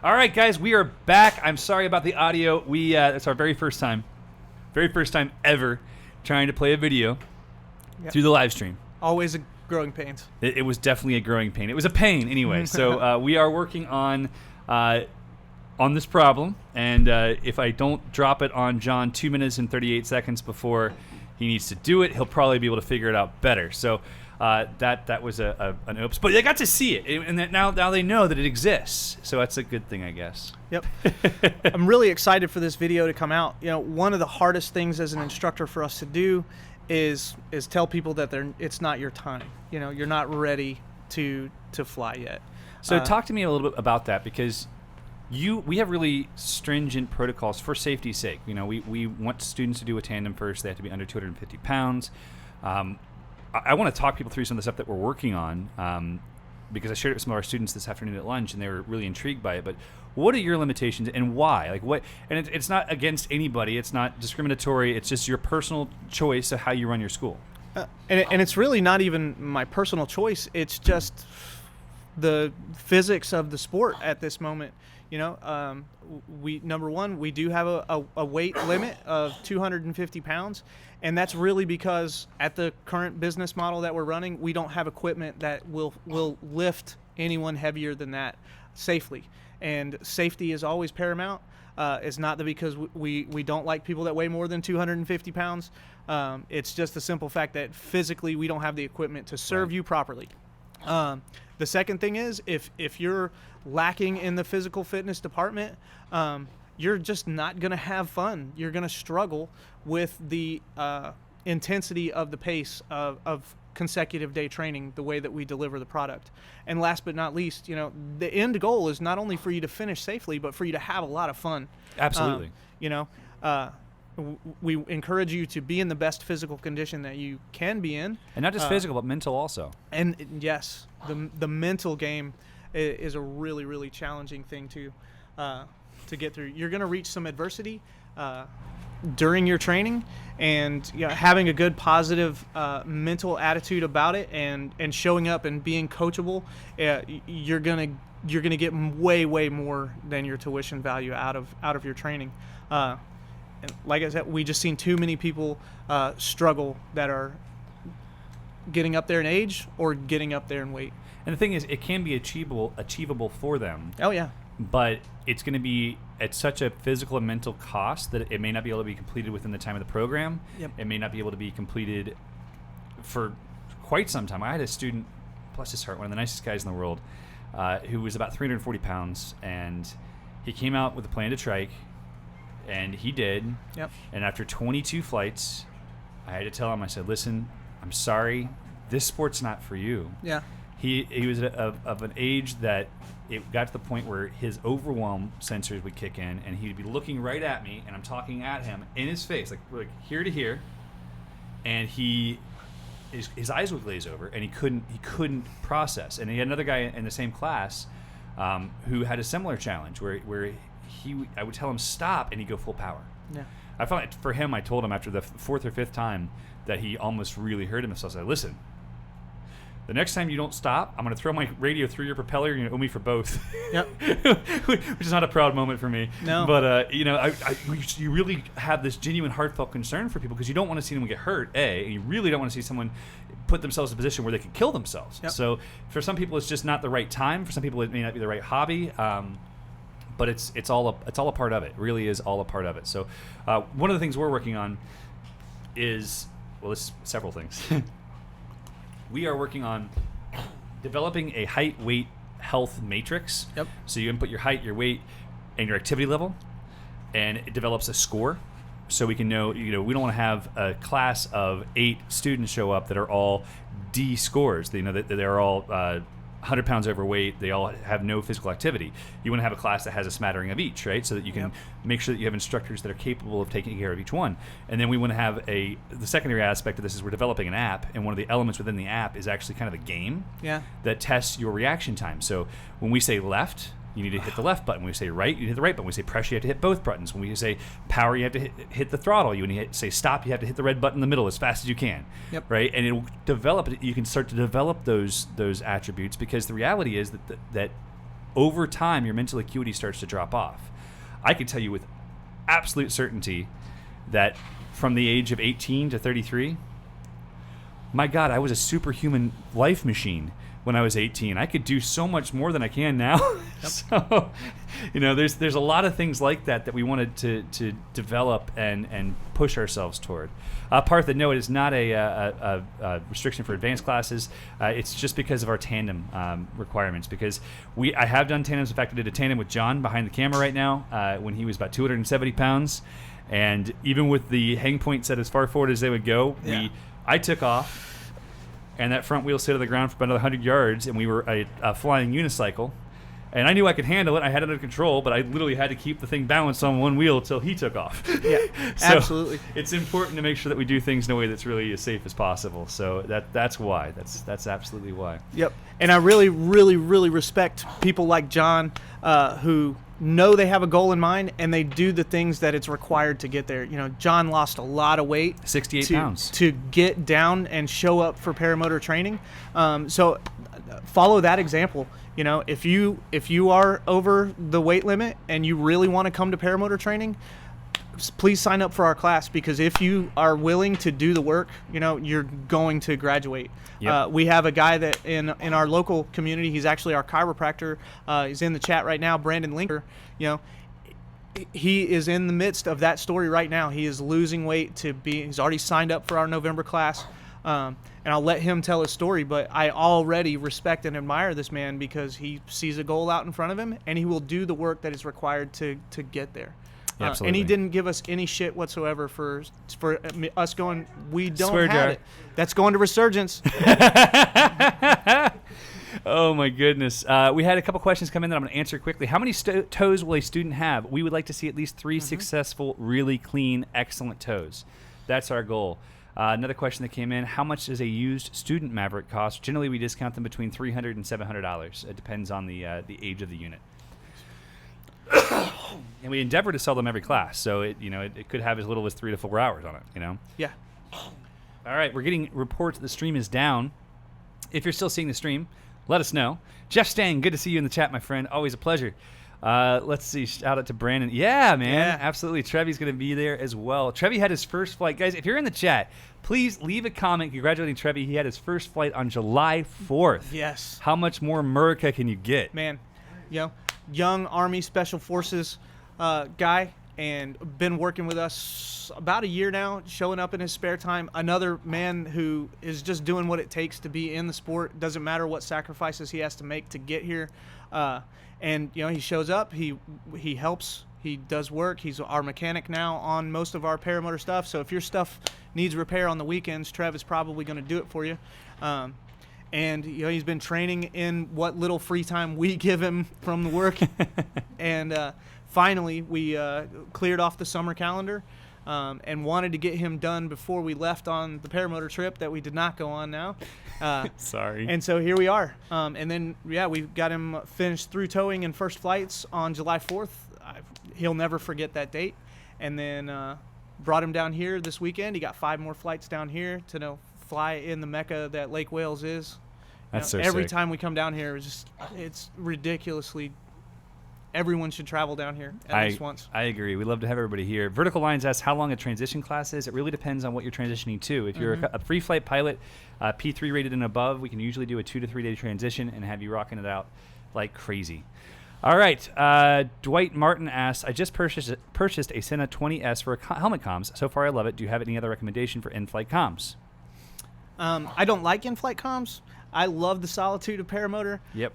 All right, guys, we are back. I'm sorry about the audio. It's our very first time ever trying to play a video through the live stream. Always a growing pains. It was definitely a growing pain. It was a pain anyway. So we are working on this problem, and if I don't drop it on John 2 minutes and 38 seconds before he needs to do it, he'll probably be able to figure it out better. So that was an oops, but they got to see it, and that now they know that it exists. So that's a good thing, I guess. Yep. I'm really excited for this video to come out. You know, one of the hardest things as an instructor for us to do is tell people that it's not your time. You know, you're not ready to fly yet. So talk to me a little bit about that, because we have really stringent protocols for safety's sake. You know, we want students to do a tandem first. They have to be under 250 pounds. I want to talk people through some of the stuff that we're working on, because I shared it with some of our students this afternoon at lunch, and they were really intrigued by it. But what are your limitations and why? Like what? And it's not against anybody. It's not discriminatory. It's just your personal choice of how you run your school. And it's really not even my personal choice. It's just the physics of the sport at this moment. You know, number one, we do have a weight limit of 250 pounds, and that's really because at the current business model that we're running, we don't have equipment that will lift anyone heavier than that safely. And safety is always paramount. It's not that because we don't like people that weigh more than 250 pounds. It's just the simple fact that physically we don't have the equipment to serve you properly. The second thing is if you're lacking in the physical fitness department, you're just not going to have fun. You're going to struggle with the intensity of the pace of consecutive day training, the way that we deliver the product. And last but not least, you know, the end goal is not only for you to finish safely, but for you to have a lot of fun. Absolutely. You know, we encourage you to be in the best physical condition that you can be in. And not just physical, but mental also. And yes, the mental game is a really, really challenging thing to get through. You're going to reach some adversity during your training, and you know, having a good positive mental attitude about it, and showing up and being coachable, you're gonna get way more than your tuition value out of your training. And like I said, we just seen too many people struggle that are getting up there in age or getting up there in weight. And the thing is, it can be achievable for them. Oh yeah. But it's going to be at such a physical and mental cost that it may not be able to be completed within the time of the program. Yep. It may not be able to be completed for quite some time. I had a student, bless his heart, one of the nicest guys in the world, who was about 340 pounds, and he came out with a plan to trike, and he did. Yep. And after 22 flights, I had to tell him, I said, listen, I'm sorry, this sport's not for you. Yeah. He was of an age that it got to the point where his overwhelm sensors would kick in, and he'd be looking right at me, and I'm talking at him in his face, like here to here, and his eyes would glaze over, and he couldn't process. And he had another guy in the same class who had a similar challenge where I would tell him stop, and he'd go full power. Yeah. I found it for him. I told him after the fourth or fifth time that he almost really hurt himself. I said, listen, the next time you don't stop, I'm going to throw my radio through your propeller. You're going to owe me for both. Yep. Which is not a proud moment for me. No. But, you know, you really have this genuine, heartfelt concern for people because you don't want to see them get hurt, A, and you really don't want to see someone put themselves in a position where they could kill themselves. Yep. So for some people, it's just not the right time. For some people, it may not be the right hobby. But it's all a part of it. It really is all a part of it. So one of the things we're working on is, well, it's several things. We are working on developing a height, weight, health matrix. Yep. So you input your height, your weight, and your activity level, and it develops a score. So we can know, we don't want to have a class of 8 students show up that are all D scores. That they're all 100 pounds overweight. They all have no physical activity. You want to have a class that has a smattering of each, right? So that you can make sure that you have instructors that are capable of taking care of each one. And then we want to have the secondary aspect of this is we're developing an app, and one of the elements within the app is actually kind of a game that tests your reaction time. So when we say left, you need to hit the left button. When we say right, you hit the right button. When we say press, you have to hit both buttons. When we say power, you have to hit the throttle. When you say stop, you have to hit the red button in the middle as fast as you can. Yep. Right? And it will develop. You can start to develop those attributes because the reality is that over time, your mental acuity starts to drop off. I can tell you with absolute certainty that from the age of 18 to 33, my God, I was a superhuman life machine when I was 18. I could do so much more than I can now. So, there's a lot of things like that we wanted to develop and push ourselves toward. Partha, no, it is not a restriction for advanced classes. It's just because of our tandem requirements. Because I have done tandems. In fact, I did a tandem with John behind the camera right now when he was about 270 pounds. And even with the hang point set as far forward as they would go, I took off, and that front wheel stayed on the ground for about another 100 yards, and we were a flying unicycle. And I knew I could handle it. I had it under control, but I literally had to keep the thing balanced on one wheel until he took off. Yeah, So absolutely. It's important to make sure that we do things in a way that's really as safe as possible. So that's why. That's absolutely why. Yep. And I really, really, really respect people like John who know they have a goal in mind and they do the things that it's required to get there. John lost a lot of weight. 68 pounds. To get down and show up for paramotor training. So follow that example. If you are over the weight limit and you really want to come to paramotor training, please sign up for our class, because if you are willing to do the work, you're going to graduate. Yep. We have a guy that in our local community, he's actually our chiropractor. He's in the chat right now, Brandon Linker. He is in the midst of that story right now. He is losing weight he's already signed up for our November class. And I'll let him tell his story, but I already respect and admire this man because he sees a goal out in front of him and he will do the work that is required to get there. Absolutely. And he didn't give us any shit whatsoever for us going, we don't Swear have jar. it. That's going to Resurgence. Oh, my goodness. We had a couple questions come in that I'm going to answer quickly. How many toes will a student have? We would like to see at least 3 successful, really clean, excellent toes. That's our goal. Another question that came in, how much does a used student Maverick cost? Generally, we discount them between $300 and $700. It depends on the age of the unit. And we endeavor to sell them every class, so it could have as little as 3 to 4 hours on it, Yeah. All right, we're getting reports that the stream is down. If you're still seeing the stream, let us know. Jeff Stang, good to see you in the chat, my friend. Always a pleasure. Let's see. Shout out to Brandon. Yeah, man. Yeah. Absolutely. Trevi's going to be there as well. Trevi had his first flight. Guys, if you're in the chat, please leave a comment congratulating Trevi. He had his first flight on July 4th. Yes. How much more America can you get? Man, young Army Special Forces guy, and been working with us about a year now, showing up in his spare time. Another man who is just doing what it takes to be in the sport. Doesn't matter what sacrifices he has to make to get here. And he shows up, he helps, he does work. He's our mechanic now on most of our paramotor stuff. So if your stuff needs repair on the weekends, Trev is probably going to do it for you. And he's been training in what little free time we give him from the work. And finally, we cleared off the summer calendar and wanted to get him done before we left on the paramotor trip that we did not go on now. Sorry. And so here we are. And then, we got him finished through towing and first flights on July 4th. He'll never forget that date. And then brought him down here this weekend. He got 5 more flights down here to fly in the Mecca that Lake Wales is. That's so every sick. time we come down here, it's ridiculously. Everyone should travel down here at least once. I agree. We love to have everybody here. Vertical Lines asks how long a transition class is. It really depends on what you're transitioning to. If you're a free flight pilot, P3 rated and above, we can usually do a 2 to 3 day transition and have you rocking it out like crazy. All right. Dwight Martin asks, I just purchased a Sena 20S for helmet comms. So far, I love it. Do you have any other recommendation for in-flight comms? I don't like in-flight comms. I love the solitude of paramotor. Yep.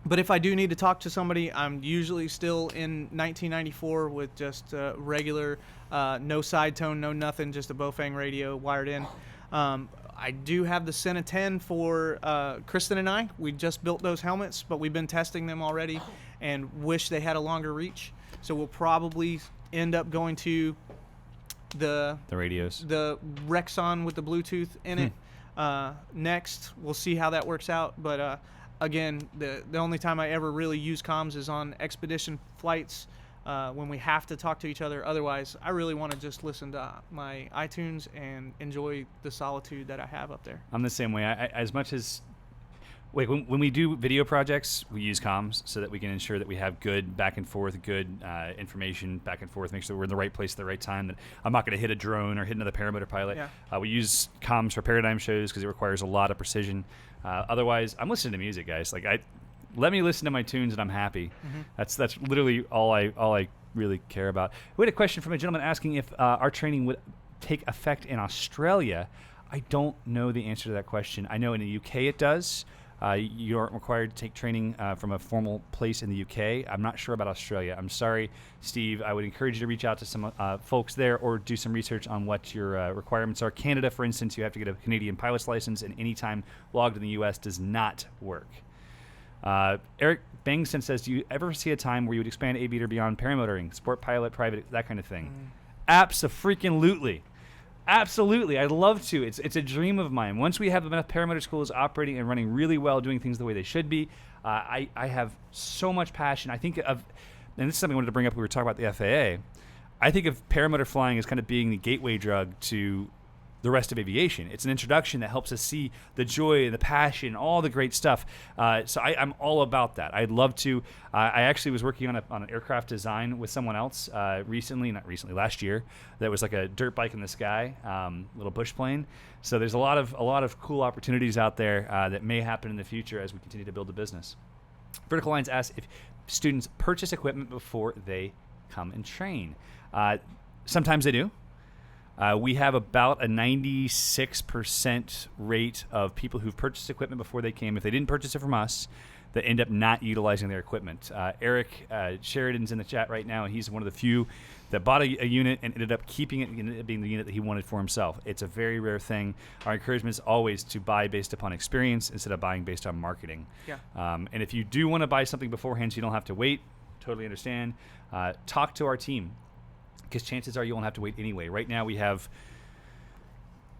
But if I do need to talk to somebody, I'm usually still in 1994 with just regular, no side tone, no nothing, just a Bofang radio wired in. I do have the Sena 10 for Kristen and I. We just built those helmets, but we've been testing them already and wish they had a longer reach. So we'll probably end up going to the radios, the Rexon with the Bluetooth in it next. We'll see how that works out. But again, the only time I ever really use comms is on expedition flights when we have to talk to each other. Otherwise, I really want to just listen to my iTunes and enjoy the solitude that I have up there. I'm the same way. As much as Wait, when we do video projects, we use comms so that we can ensure that we have good back and forth, good information back and forth, make sure we're in the right place at the right time, that I'm not going to hit a drone or hit another paramotor pilot. Yeah. We use comms for paradigm shows because it requires a lot of precision. Otherwise, I'm listening to music, guys. Let me listen to my tunes and I'm happy. That's literally all I really care about. We had a question from a gentleman asking if our training would take effect in Australia. I don't know the answer to that question. I know in the UK it does. You aren't required to take training from a formal place in the UK. I'm not sure about Australia. I'm sorry, Steve. I would encourage you to reach out to some folks there or do some research on what your requirements are. Canada, for instance, you have to get a Canadian pilot's license, and any time logged in the US does not work. Eric Bangston says, do you ever see a time where you would expand Aviator beyond paramotoring, sport pilot, private, that kind of thing? Abso-freaking-lutely. Absolutely. I'd love to. It's a dream of mine. Once we have enough paramotor schools operating and running really well, doing things the way they should be, I have so much passion. I think of, and this is something I wanted to bring up when we were talking about the FAA, I think of paramotor flying as kind of being the gateway drug to the rest of aviation. It's an introduction that helps us see the joy and the passion, all the great stuff. So I'm all about that. I'd love to. I actually was working on an aircraft design with someone else last year. That was like a dirt bike in the sky, little bush plane. So there's a lot of cool opportunities out there that may happen in the future as we continue to build the business. Vertical Lines asks if students purchase equipment before they come and train. Sometimes they do. We have about a 96% rate of people who've purchased equipment before they came. If they didn't purchase it from us, that end up not utilizing their equipment. Eric Sheridan's in the chat right now, and he's one of the few that bought a unit and ended up keeping it and ended up being the unit that he wanted for himself. It's a very rare thing. Our encouragement is always to buy based upon experience instead of buying based on marketing. Yeah. And if you do want to buy something beforehand so you don't have to wait, totally understand. Talk to our team, because chances are you won't have to wait anyway. Right now we have,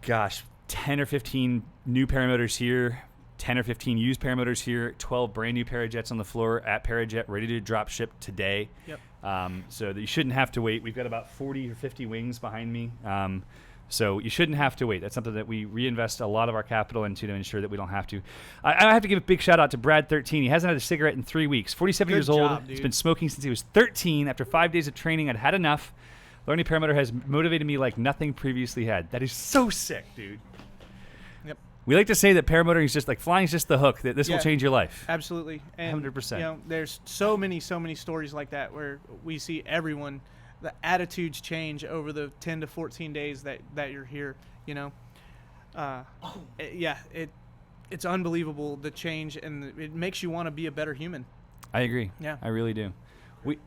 10 or 15 new paramotors here, 10 or 15 used paramotors here, 12 brand new Parajets on the floor at Parajet, ready to drop ship today. Yep. So that you shouldn't have to wait. We've got about 40 or 50 wings behind me. So you shouldn't have to wait. That's something that we reinvest a lot of our capital into to ensure that we don't have to. I have to give a big shout out to Brad 13. He hasn't had a cigarette in 3 weeks. 47 years old. Job, dude. He's been smoking since he was 13. After 5 days of training, I'd had enough. Learning paramotor has motivated me like nothing previously had. That is so sick, dude. Yep. We like to say that paramotoring is just like flying is just the hook, that this will change your life. Absolutely. And 100%. There's so many stories like that where we see everyone, the attitudes change over the 10 to 14 days that you're here, It's unbelievable, the change, and it makes you want to be a better human. I agree. Yeah. I really do. Craig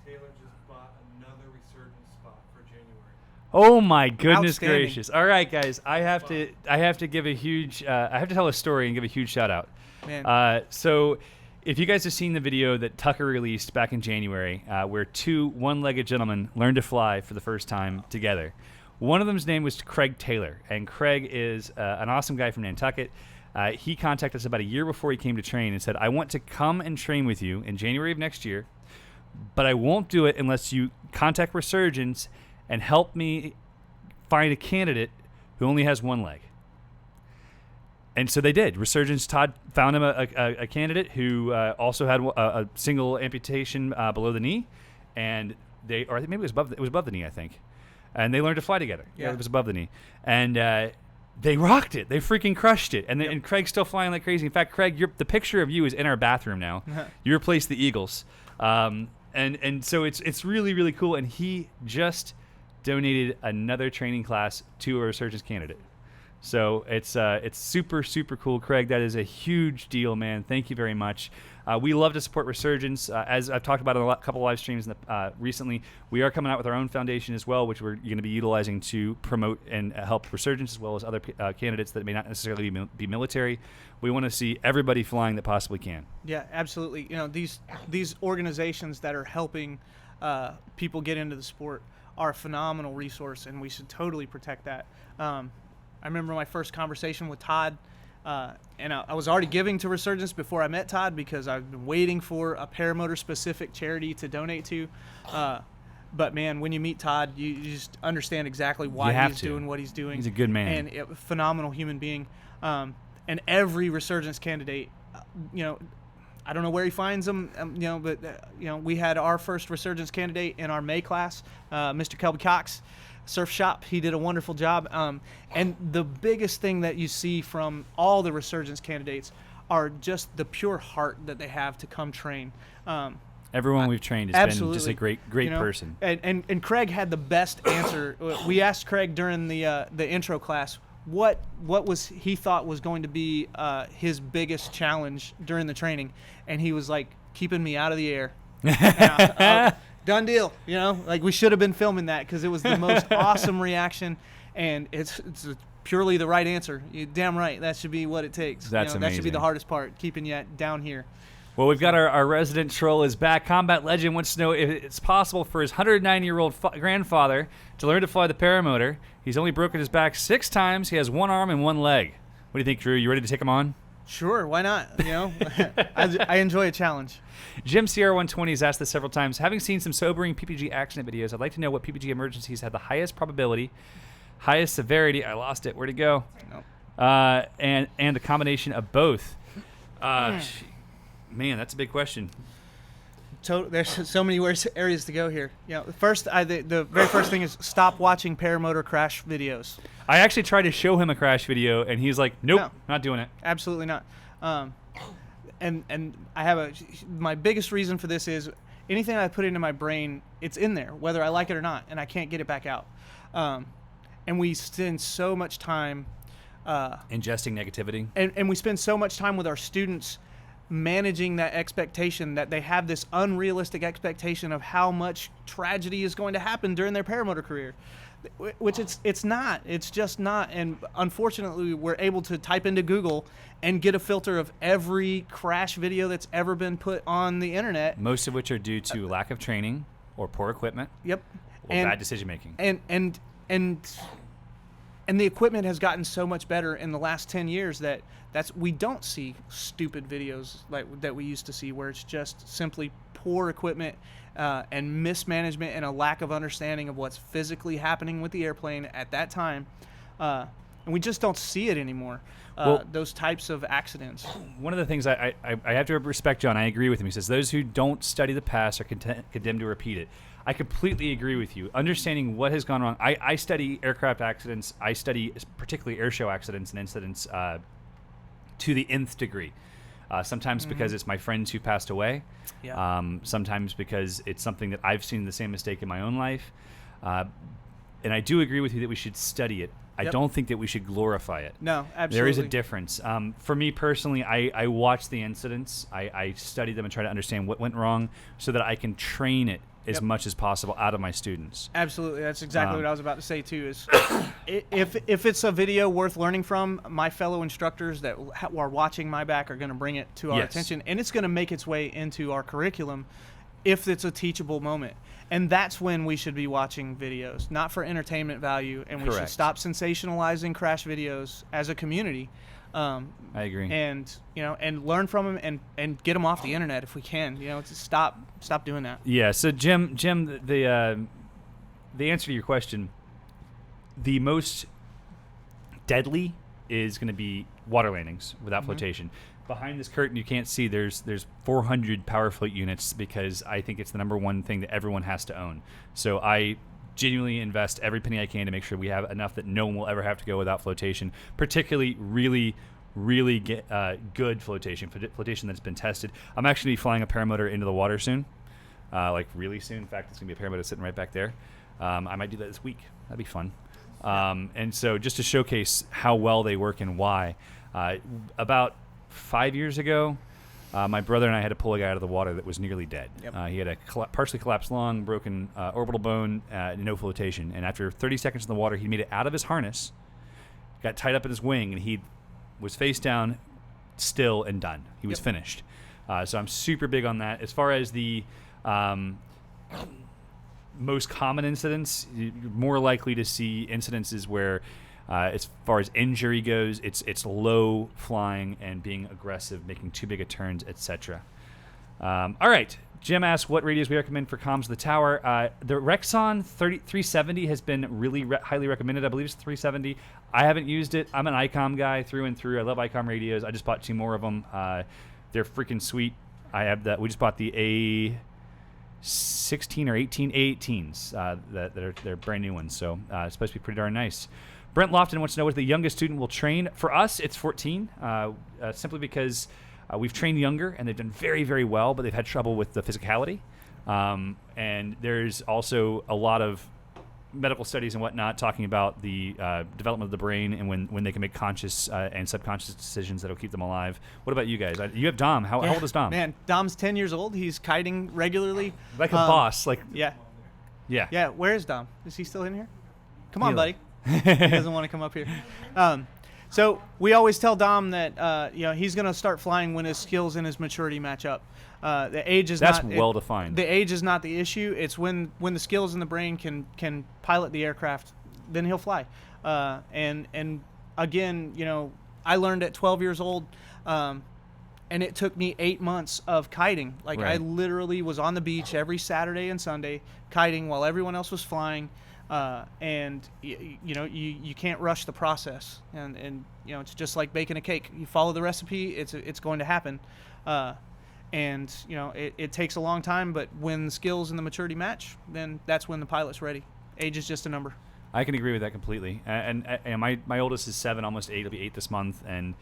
Taylor just bought another Resurgence spot for January. Oh my goodness Outstanding. gracious! All right, guys, I have to give a huge. I have to tell a story and give a huge shout out. Man. So, if you guys have seen the video that Tucker released back in January, where two one-legged gentlemen learned to fly for the first time together, one of them's name was Craig Taylor, and Craig is an awesome guy from Nantucket. He contacted us about a year before he came to train and said, "I want to come and train with you in January of next year, but I won't do it unless you contact Resurgence and help me find a candidate who only has one leg." And so they did. Resurgence, Todd found him a candidate who also had a single amputation below the knee, and or maybe it was above the knee, I think. And they learned to fly together. Yeah. It was above the knee, and they rocked it. They freaking crushed it. And and Craig's still flying like crazy. In fact, Craig, the picture of you is in our bathroom now. You replaced the Eagles. And so it's really, really cool. And he just donated another training class to a Resurgence candidate. So it's super, super cool, Craig. That is a huge deal, man. Thank you very much. We love to support Resurgence. As I've talked about in a couple of live streams recently, we are coming out with our own foundation as well, which we're going to be utilizing to promote and help Resurgence as well as other candidates that may not necessarily be military. We want to see everybody flying that possibly can. Yeah, absolutely. These organizations that are helping people get into the sport are a phenomenal resource, and we should totally protect that. I remember my first conversation with Todd, and I was already giving to Resurgence before I met Todd because I've been waiting for a paramotor-specific charity to donate to. But, man, when you meet Todd, you just understand exactly why he's doing what he's doing. He's a good man. And a phenomenal human being. And every Resurgence candidate you know, I don't know where he finds them, but we had our first Resurgence candidate in our May class, Mr. Kelby Cox, surf shop. He did a wonderful job. And the biggest thing that you see from all the Resurgence candidates are just the pure heart that they have to come train. Everyone we've trained has been just a great person. And Craig had the best answer. We asked Craig during the intro class what was he thought was going to be his biggest challenge during the training, and he was like, keeping me out of the air. Done deal. Like we should have been filming that because it was the most awesome reaction, and it's purely the right answer. You're damn right. That should be what it takes. That's amazing. That should be the hardest part, keeping you down here. Well, we've got our resident troll is back. Combat Legend wants to know if it's possible for his 109-year-old grandfather to learn to fly the paramotor. He's only broken his back 6 times. He has 1 arm and 1 leg. What do you think, Drew? You ready to take him on? Sure, why not? I enjoy a challenge. Jim CR120 has asked this several times. Having seen some sobering PPG accident videos, I'd like to know what PPG emergencies had the highest probability, highest severity. I lost it. Where'd it go? Nope. And the combination of both. Man, that's a big question. There's so many areas to go here. First, the very first thing is stop watching paramotor crash videos. I actually tried to show him a crash video, and he's like, nope, No. not doing it. Absolutely not. And I have my biggest reason for this is anything I put into my brain, it's in there, whether I like it or not, and I can't get it back out. And we spend so much time ingesting negativity. And we spend so much time with our students managing that expectation that they have this unrealistic expectation of how much tragedy is going to happen during their paramotor career, which it's not. It's just not. And unfortunately, we're able to type into Google and get a filter of every crash video that's ever been put on the internet. Most of which are due to lack of training or poor equipment. Yep. Or bad decision making. And the equipment has gotten so much better in the last 10 years that we don't see stupid videos like that we used to see, where it's just simply poor equipment and mismanagement and a lack of understanding of what's physically happening with the airplane at that time. And we just don't see it anymore, those types of accidents. One of the things I have to respect John, I agree with him. He says, those who don't study the past are condemned to repeat it. I completely agree with you. Understanding what has gone wrong. I study aircraft accidents. I study particularly air show accidents and incidents to the nth degree. Sometimes because it's my friends who passed away. Yeah. Sometimes because it's something that I've seen the same mistake in my own life. And I do agree with you that we should study it. I don't think that we should glorify it. No, absolutely. There is a difference. For me personally, I watch the incidents. I study them and try to understand what went wrong so that I can train it as much as possible out of my students. Absolutely. That's exactly what I was about to say too, is if it's a video worth learning from, my fellow instructors that are watching my back are going to bring it to our attention, and it's going to make its way into our curriculum if it's a teachable moment. And that's when we should be watching videos, not for entertainment value, and we should stop sensationalizing crash videos as a community. I agree. And and learn from them and get them off the internet if we can. Stop doing that. Yeah. So Jim, the answer to your question, the most deadly is going to be water landings without flotation. Behind this curtain, you can't see there's 400 power float units because I think it's the number one thing that everyone has to own. So I genuinely invest every penny I can to make sure we have enough that no one will ever have to go without flotation, particularly really good flotation that's been tested. I'm actually flying a paramotor into the water soon, like really soon. In fact, it's going to be a paramotor sitting right back there. I might do that this week. That'd be fun. And so just to showcase how well they work and why, about 5 years ago, my brother and I had to pull a guy out of the water that was nearly dead. He had a partially collapsed lung, broken orbital bone, no flotation. And after 30 seconds in the water, he made it out of his harness, got tied up in his wing, and he was face down, still, and done. He was finished. So I'm super big on that. As far as the most common incidents, you're more likely to see incidences where as far as injury goes, it's low flying and being aggressive, making too big of turns, etc. All right, Jim asks what radios we recommend for comms to the tower. The Rexon 370 has been really highly recommended. I believe it's 370. I haven't used it. I'm an ICOM guy through and through. I love ICOM radios. I just bought 2 more of them. They're freaking sweet. I have that. We just bought the A16 or 18s. They're brand new ones, so it's supposed to be pretty darn nice. Brent Lofton wants to know what the youngest student will train. For us, it's 14, simply because we've trained younger, and they've done very, very well, but they've had trouble with the physicality. And there's also a lot of medical studies and whatnot talking about the development of the brain and when they can make conscious and subconscious decisions that'll keep them alive. What about you guys? You have Dom. How old is Dom? Man, Dom's 10 years old. He's kiting regularly. Like a boss. Yeah. Yeah. Where is Dom? Is he still in here? Come on, Really? buddy. He doesn't want to come up here. So we always tell Dom that he's going to start flying when his skills and his maturity match up. The age is That's well defined. The age is not the issue. It's when the skills in the brain can pilot the aircraft, then he'll fly. And again, I learned at 12 years old, and it took me 8 months of kiting. Like I Right. literally was on the beach every Saturday and Sunday kiting while everyone else was flying. And you can't rush the process, and it's just like baking a cake. You follow the recipe, it's going to happen. And it takes a long time, but when the skills and the maturity match, then that's when the pilot's ready. Age is just a number. I can agree with that completely. And my oldest is 7, almost 8. He'll be 8 this month, and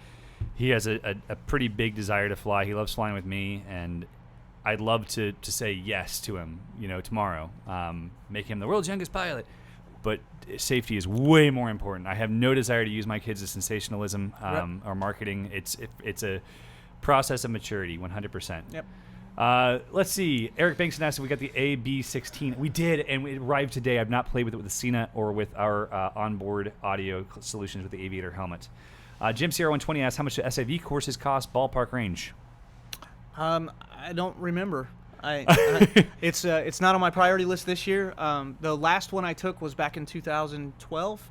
he has a pretty big desire to fly. He loves flying with me, and I'd love to say yes to him, tomorrow. Make him the world's youngest pilot. But safety is way more important. I have no desire to use my kids as sensationalism or marketing. It's a process of maturity, 100%. Yep. Let's see. Eric Bankson asked if we got the AB16. We did, and it arrived today. I've not played with it with the Cena or with our onboard audio solutions with the Aviator helmet. Jim Sierra 120 asked how much do SIV courses cost, ballpark range. I don't remember. It's not on my priority list this year. The last one I took was back in 2012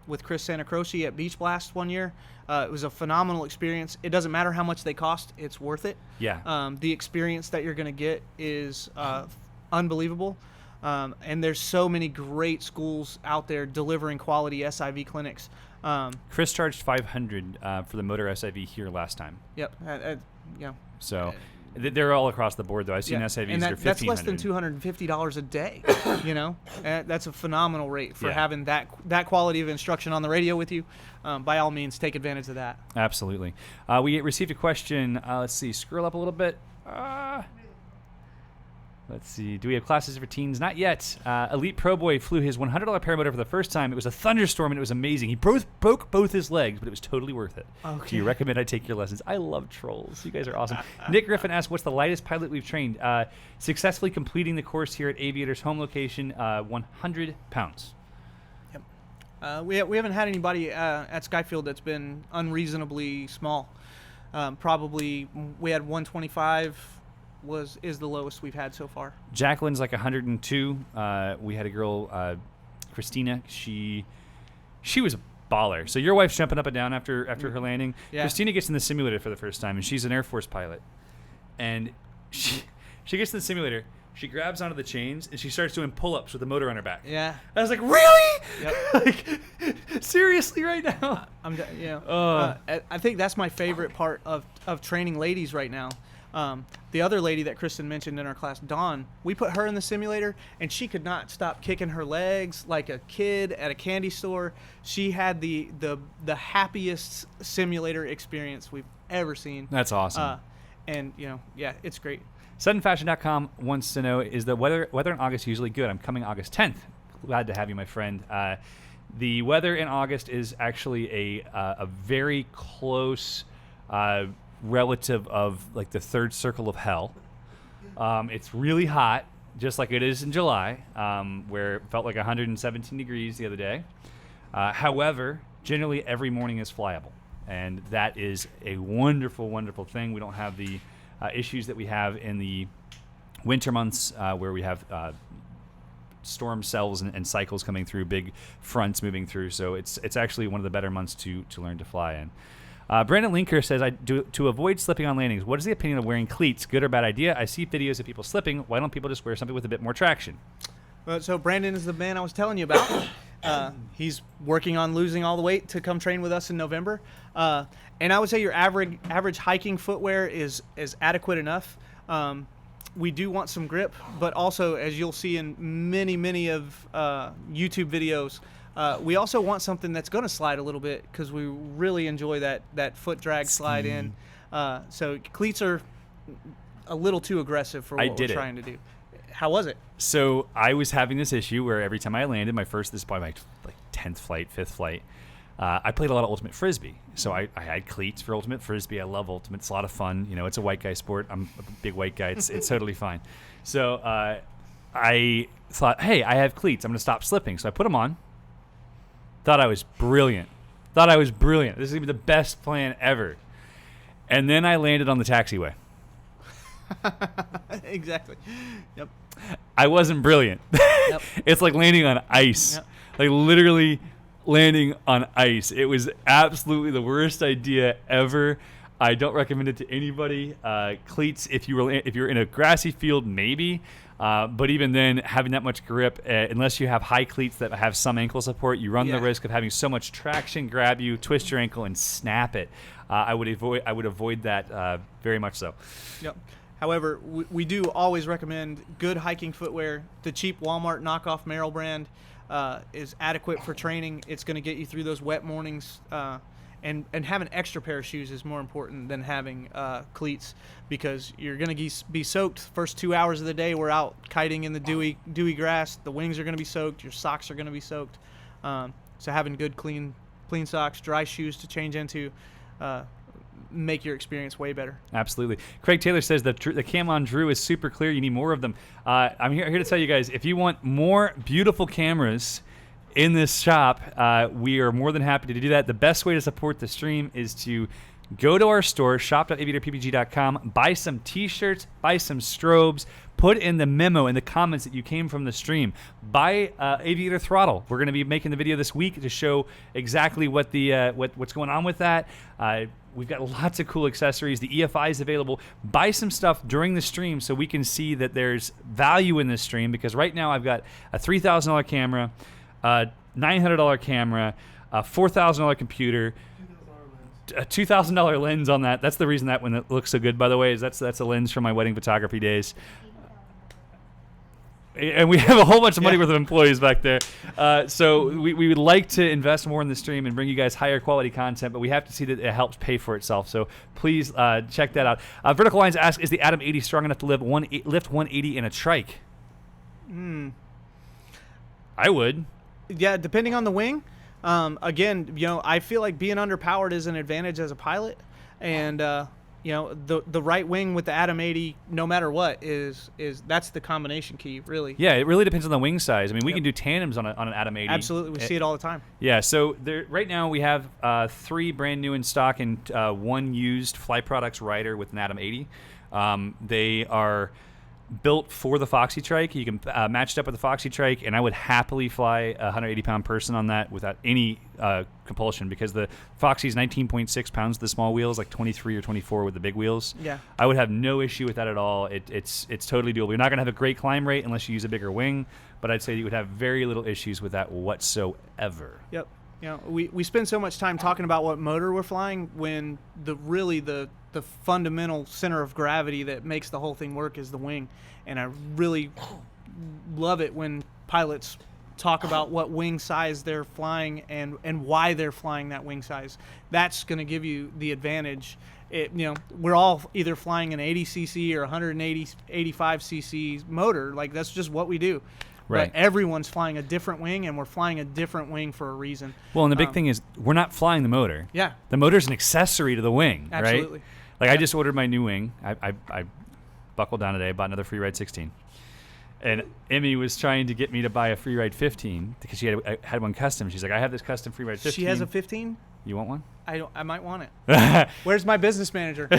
with Chris Santacroce at Beach Blast one year. It was a phenomenal experience. It doesn't matter how much they cost; it's worth it. Yeah. The experience that you're going to get is unbelievable. And there's so many great schools out there delivering quality SIV clinics. Chris charged $500 for the motor SIV here last time. Yep. So they're all across the board, though. I've seen SIVs and that are $1,500. that's less than $250 a day. That's a phenomenal rate for having that quality of instruction on the radio with you. By all means, take advantage of that. Absolutely. We received a question. Let's see. Scroll up a little bit. Let's see. Do we have classes for teens? Not yet. Elite Pro Boy flew his $100 paramotor for the first time. It was a thunderstorm, and it was amazing. He broke both his legs, but it was totally worth it. Okay. Do you recommend I take your lessons? I love trolls. You guys are awesome. Nick Griffin asked, what's the lightest pilot we've trained? Successfully completing the course here at Aviator's home location, 100 pounds. Yep. We haven't had anybody at Skyfield that's been unreasonably small. Probably we had 125 is the lowest we've had so far. Jacqueline's like 102. We had a girl, Christina. She was a baller. So your wife's jumping up and down after her landing. Yeah. Christina gets in the simulator for the first time, and she's an Air Force pilot. And she gets in the simulator. She grabs onto the chains, and she starts doing pull-ups with the motor on her back. Yeah. I was like, really? Yep. Like, seriously right now? I think that's my favorite part of training ladies right now. The other lady that Kristen mentioned in our class, Dawn, we put her in the simulator, and she could not stop kicking her legs like a kid at a candy store. She had the happiest simulator experience we've ever seen. That's awesome. And it's great. SuddenFashion.com wants to know, is the weather in August usually good? I'm coming August 10th. Glad to have you, my friend. The weather in August is actually a very close relative of like the third circle of hell. It's really hot, just like it is in July, where it felt like 117 degrees the other day. However, generally every morning is flyable, and that is a wonderful, wonderful thing. We don't have the issues that we have in the winter months where we have storm cells and cycles coming through, big fronts moving through. So it's actually one of the better months to learn to fly in. Brandon Linker says, to avoid slipping on landings, what is the opinion of wearing cleats? Good or bad idea? I see videos of people slipping. Why don't people just wear something with a bit more traction? So Brandon is the man I was telling you about. He's working on losing all the weight to come train with us in November. And I would say your average hiking footwear is adequate enough. We do want some grip, but also, as you'll see in many of YouTube videos, we also want something that's going to slide a little bit because we really enjoy that foot drag slide in. So cleats are a little too aggressive for what we're trying to do. How was it? So I was having this issue where every time I landed, this is probably my 10th flight, 5th flight, I played a lot of Ultimate Frisbee. So I had cleats for Ultimate Frisbee. I love Ultimate. It's a lot of fun. You know, it's a white guy sport. I'm a big white guy. It's totally fine. So I thought, hey, I have cleats. I'm going to stop slipping. So I put them on. Thought I was brilliant. This is going to be the best plan ever. And then I landed on the taxiway. Exactly. Yep. I wasn't brilliant. Yep. It's like landing on ice. Yep. Like literally landing on ice. It was absolutely the worst idea ever. I don't recommend it to anybody. Cleats, if you're in a grassy field, maybe. But even then, having that much grip, unless you have high cleats that have some ankle support, you run the risk of having so much traction grab you, twist your ankle, and snap it. I would avoid that very much so. Yep. However, we do always recommend good hiking footwear. The cheap Walmart knockoff Merrell brand is adequate for training. It's going to get you through those wet mornings. And having an extra pair of shoes is more important than having cleats, because you're going to be soaked first 2 hours of the day. We're out kiting in the dewy grass. The wings are going to be soaked. Your socks are going to be soaked. So having good, clean socks, dry shoes to change into make your experience way better. Absolutely. Craig Taylor says the cam on Drew is super clear. You need more of them. I'm here to tell you guys, if you want more beautiful cameras in this shop, we are more than happy to do that. The best way to support the stream is to go to our store, shop.aviatorppg.com, buy some t-shirts, buy some strobes, put in the memo in the comments that you came from the stream. Buy Aviator throttle. We're going to be making the video this week to show exactly what what's going on with that. We've got lots of cool accessories. The EFI is available. Buy some stuff during the stream so we can see that there's value in this stream, because right now I've got a $3,000 camera, a $900 camera, a $4,000 computer, a $2,000 lens on that. That's the reason that one looks so good, by the way, is that's a lens from my wedding photography days. And we have a whole bunch of money worth of employees back there. So we would like to invest more in the stream and bring you guys higher quality content, but we have to see that it helps pay for itself. So please check that out. Vertical Lines asks, is the Atom 80 strong enough to lift 180 in a trike? I would. Yeah, depending on the wing. Again, I feel like being underpowered is an advantage as a pilot, and the right wing with the Atom 80, no matter what, is that's the combination key, really. Yeah, it really depends on the wing size. I mean, we can do tandems on an Atom 80. Absolutely, we see it all the time. Yeah, so right now we have 3 brand new in stock and 1 used Fly Products rider with an Atom 80. They are built for the Foxy trike. You can match it up with the Foxy trike, and I would happily fly a 180-pound person on that without any compulsion, because the Foxy is 19.6 pounds with the small wheels, like 23 or 24 with the big wheels. Yeah. I would have no issue with that at all. It's totally doable. You're not going to have a great climb rate unless you use a bigger wing, but I'd say you would have very little issues with that whatsoever. Yep. We spend so much time talking about what motor we're flying, when the fundamental center of gravity that makes the whole thing work is the wing. And I really love it when pilots talk about what wing size they're flying and why they're flying that wing size. That's going to give you the advantage. We're all either flying an 80cc or 185cc motor. Like, that's just what we do. Right. But everyone's flying a different wing, and we're flying a different wing for a reason. Well, and the big thing is we're not flying the motor. Yeah. The motor's an accessory to the wing, Absolutely. right? Like, I just ordered my new wing. I buckled down today, bought another Freeride 16. And Emmy was trying to get me to buy a Freeride 15 because she had one custom. She's like, I have this custom Freeride 15. She has a 15? You want one? I might want it. Where's my business manager?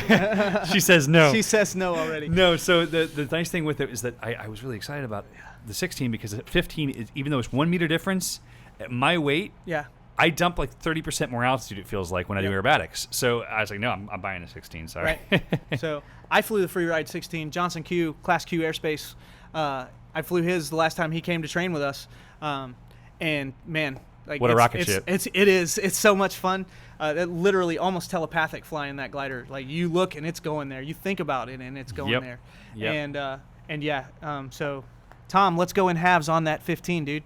She says no. She says no already. No, so the nice thing with it is that I was really excited about the 16, because the 15 is, even though it's 1 meter difference, at my weight, yeah, I dump like 30% more altitude, it feels like, when I do aerobatics. So I was like, no, I'm buying a 16, sorry. Right. So I flew the Freeride 16, Johnson Q, Class Q Airspace. I flew his the last time he came to train with us. And man, like What a rocket ship. It's so much fun. It literally almost telepathic flying that glider. Like you look and it's going there. You think about it and it's going there. Yep. And yeah, so Tom, let's go in halves on that 15, dude.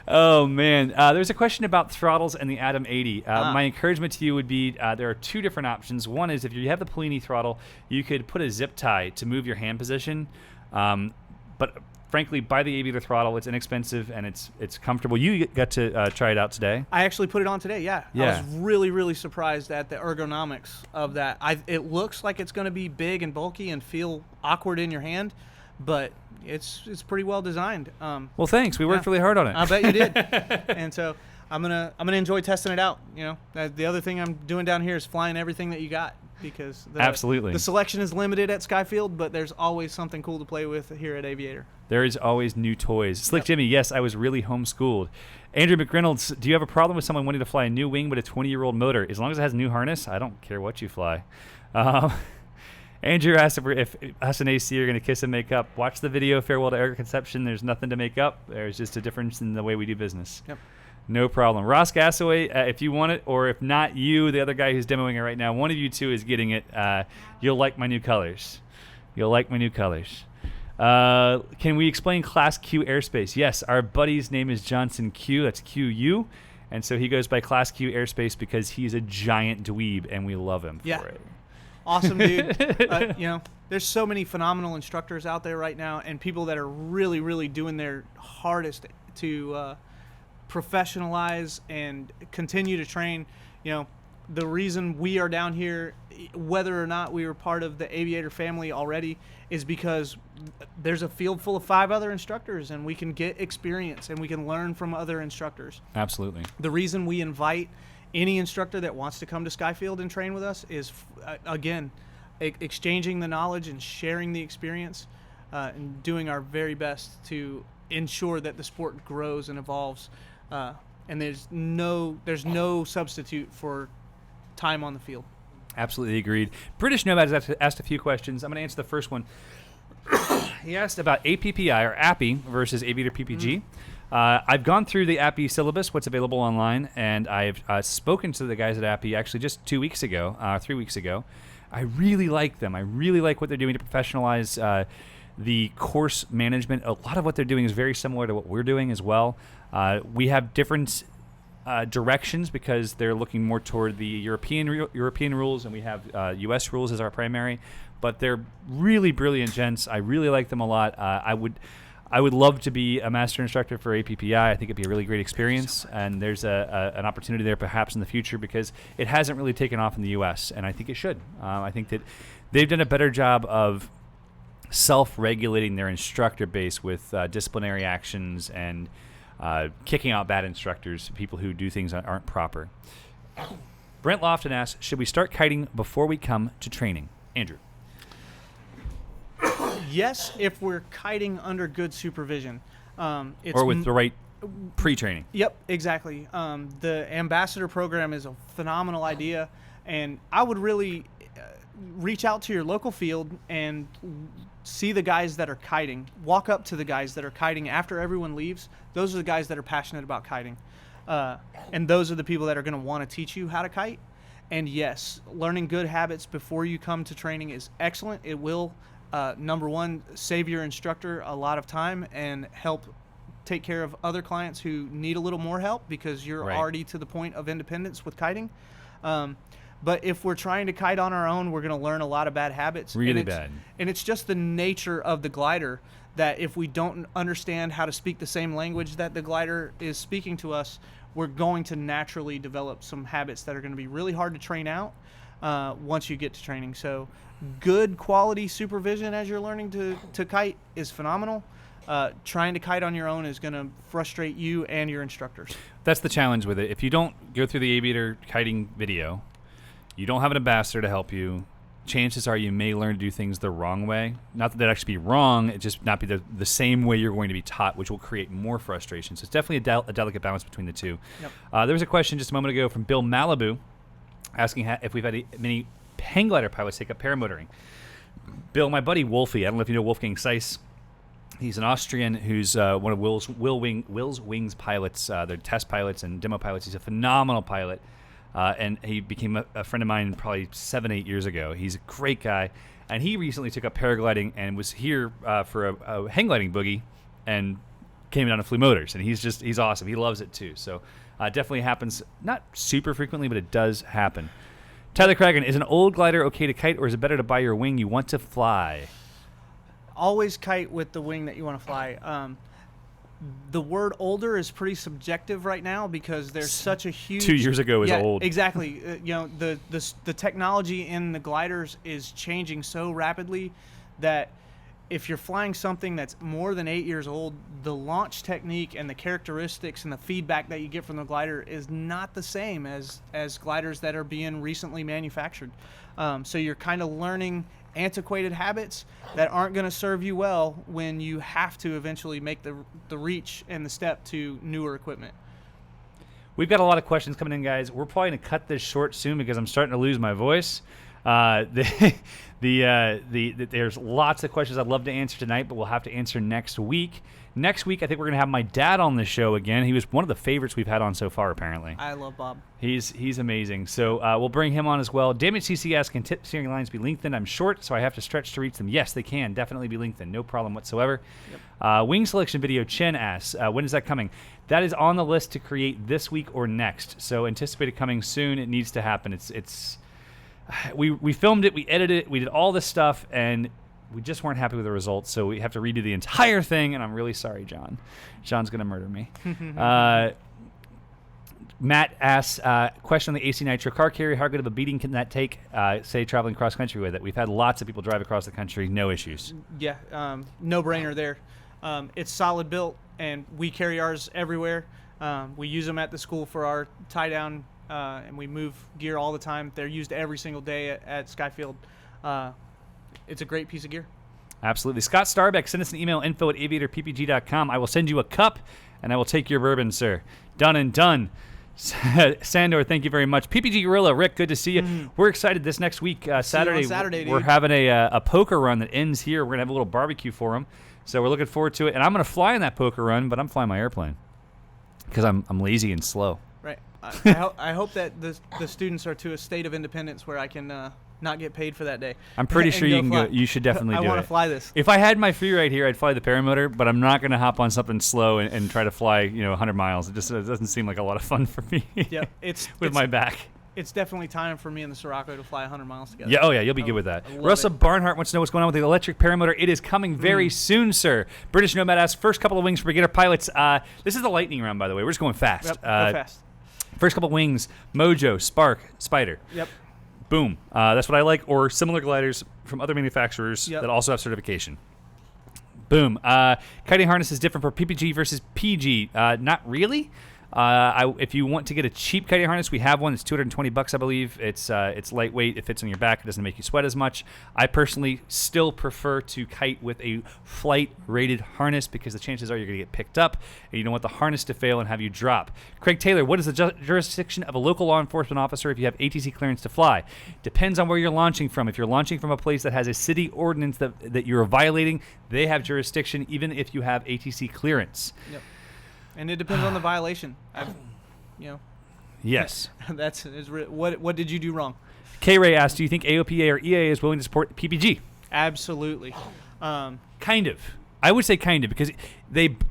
Oh, man. There's a question about throttles and the Atom 80. My encouragement to you would be there are two different options. One is if you have the Polini throttle, you could put a zip tie to move your hand position. But frankly, buy the Aviator throttle. It's inexpensive and it's comfortable. You got to try it out today. I actually put it on today, yeah. I was really, really surprised at the ergonomics of that. It looks like it's going to be big and bulky and feel awkward in your hand, but it's pretty well designed. Well, thanks. We worked really hard on it. I bet you did. And so I'm gonna enjoy testing it out. You know, the other thing I'm doing down here is flying everything that you got, because absolutely the selection is limited at Skyfield, but there's always something cool to play with here at Aviator. There is always new toys. Slick Jimmy, yes, I was really homeschooled. Andrew McReynolds, do you have a problem with someone wanting to fly a new wing but a 20-year-old motor? As long as it has a new harness, I don't care what you fly. Andrew asked if us and AC are going to kiss and make up. Watch the video, Farewell to Air Conception. There's nothing to make up. There's just a difference in the way we do business. Yep. No problem. Ross Gassaway, if you want it, or if not you, the other guy who's demoing it right now, one of you two is getting it. You'll like my new colors. You'll like my new colors. Can we explain Class Q Airspace? Yes, our buddy's name is Johnson Q. That's QU. And so he goes by Class Q Airspace because he's a giant dweeb, and we love him for it. Awesome, dude. You know, there's so many phenomenal instructors out there right now, and people that are really, really doing their hardest to professionalize and continue to train. You know, the reason we are down here, whether or not we were part of the Aviator family already, is because there's a field full of 5 other instructors, and we can get experience and we can learn from other instructors. Absolutely. The reason we invite any instructor that wants to come to Skyfield and train with us is, again, exchanging the knowledge and sharing the experience, and doing our very best to ensure that the sport grows and evolves. And there's no substitute for time on the field. Absolutely agreed. British Nomad has asked a few questions. I'm going to answer the first one. He asked about APPI or API versus Aviator PPG. I've gone through the API syllabus, what's available online, and I've spoken to the guys at API actually just 3 weeks ago. I really like them. I really like what they're doing to professionalize the course management. A lot of what they're doing is very similar to what we're doing as well. We have different directions because they're looking more toward the European rules, and we have U.S. rules as our primary. But they're really brilliant gents. I really like them a lot. I would love to be a master instructor for APPI. I think it'd be a really great experience, and there's an opportunity there perhaps in the future because it hasn't really taken off in the U.S., and I think it should. I think that they've done a better job of self-regulating their instructor base with disciplinary actions and kicking out bad instructors, people who do things that aren't proper. Brent Lofton asks, should we start kiting before we come to training? Andrew. Yes, if we're kiting under good supervision. Or with the right pre-training. Yep, exactly. The ambassador program is a phenomenal idea, and I would really reach out to your local field and see the guys that are kiting. Walk up to the guys that are kiting after everyone leaves. Those are the guys that are passionate about kiting. And those are the people that are going to want to teach you how to kite. And yes, learning good habits before you come to training is excellent. It will, number one, save your instructor a lot of time and help take care of other clients who need a little more help because you're already to the point of independence with kiting. But if we're trying to kite on our own, we're going to learn a lot of bad habits. Really bad. And it's just the nature of the glider that if we don't understand how to speak the same language that the glider is speaking to us, we're going to naturally develop some habits that are going to be really hard to train out once you get to training. So good quality supervision as you're learning to kite is phenomenal. Trying to kite on your own is going to frustrate you and your instructors. That's the challenge with it. If you don't go through the Aviator kiting video, you don't have an ambassador to help you, chances are you may learn to do things the wrong way. Not that that'd actually be wrong, it just not be the same way you're going to be taught, which will create more frustration. So it's definitely a delicate balance between the two. Yep. There was a question just a moment ago from Bill Malibu asking if we've had many hang glider pilots take up paramotoring. Bill, my buddy Wolfie, I don't know if you know Wolfgang Seiss. He's an Austrian who's one of Will's Wings pilots. They're test pilots and demo pilots. He's a phenomenal pilot. And he became a friend of mine probably 7-8 years ago. He's a great guy. And he recently took up paragliding and was here for a hang gliding boogie and came down to Flew Motors. And he's awesome. He loves it too. So definitely happens, not super frequently, but it does happen. Tyler Cragen, is an old glider okay to kite, or is it better to buy your wing you want to fly? Always kite with the wing that you want to fly. The word older is pretty subjective right now because there's such a huge 2 years ago was yeah, old. Exactly. The technology in the gliders is changing so rapidly that if you're flying something that's more than 8 years old, the launch technique and the characteristics and the feedback that you get from the glider is not the same as gliders that are being recently manufactured. So you're kind of learning antiquated habits that aren't going to serve you well when you have to eventually make the reach and the step to newer equipment. We've got a lot of questions coming in, guys. We're probably going to cut this short soon because I'm starting to lose my voice. There's lots of questions I'd love to answer tonight, but we'll have to answer next week. Next week, I think we're going to have my dad on the show again. He was one of the favorites we've had on so far, apparently. I love Bob. He's amazing. So we'll bring him on as well. Damage CC asks, can tip steering lines be lengthened? I'm short, so I have to stretch to reach them. Yes, they can definitely be lengthened. No problem whatsoever. Yep. Wing selection video, Chen asks, when is that coming? That is on the list to create this week or next. So anticipate it coming soon. It needs to happen. We filmed it, we edited it, we did all this stuff, and we just weren't happy with the results, so we have to redo the entire thing, and I'm really sorry, John. John's going to murder me. Matt asks, question on the AC Nitro car carrier, how good of a beating can that take, say, traveling cross-country with it? We've had lots of people drive across the country, no issues. Yeah, no-brainer there. It's solid built, and we carry ours everywhere. We use them at the school for our tie-down, and we move gear all the time. They're used every single day at Skyfield. It's a great piece of gear. Absolutely. Scott Starbeck, send us an email, info@aviatorppg.com. I will send you a cup, and I will take your bourbon, sir. Done and done. Sandor, thank you very much. PPG Gorilla, Rick, good to see you. Mm-hmm. We're excited this next week, Saturday. We're dude. having a poker run that ends here. We're going to have a little barbecue for them. So we're looking forward to it. And I'm going to fly in that poker run, but I'm flying my airplane because I'm lazy and slow. Right. I hope that the students are to a state of independence where I can not get paid for that day. I'm pretty sure you can go. You should definitely do it. I want to fly this. If I had my free ride here, I'd fly the paramotor, but I'm not going to hop on something slow and try to fly 100 miles. It doesn't seem like a lot of fun for me. Yeah, it's my back. It's definitely time for me and the Sirocco to fly 100 miles together. Yeah, you'll be good with that. Russell Barnhart wants to know what's going on with the electric paramotor. It is coming very soon, sir. British Nomad asks, first couple of wings for beginner pilots. This is the lightning round, by the way. We're just going fast. Yep, go fast. First couple of wings, Mojo, Spark, Spider. Yep. Boom. That's what I like, or similar gliders from other manufacturers that also have certification. Boom. Kiting harness is different for PPG versus PG. Not really. If you want to get a cheap kiting harness, we have one. It's $220, I believe. It's lightweight. It fits on your back. It doesn't make you sweat as much. I personally still prefer to kite with a flight-rated harness because the chances are you're going to get picked up, and you don't want the harness to fail and have you drop. Craig Taylor, what is the jurisdiction of a local law enforcement officer if you have ATC clearance to fly? Depends on where you're launching from. If you're launching from a place that has a city ordinance that you're violating, they have jurisdiction even if you have ATC clearance. Yep. And it depends on the violation. Yes. What did you do wrong? K-Ray asked, do you think AOPA or EAA is willing to support PPG? Absolutely. Kind of. I would say kind of, because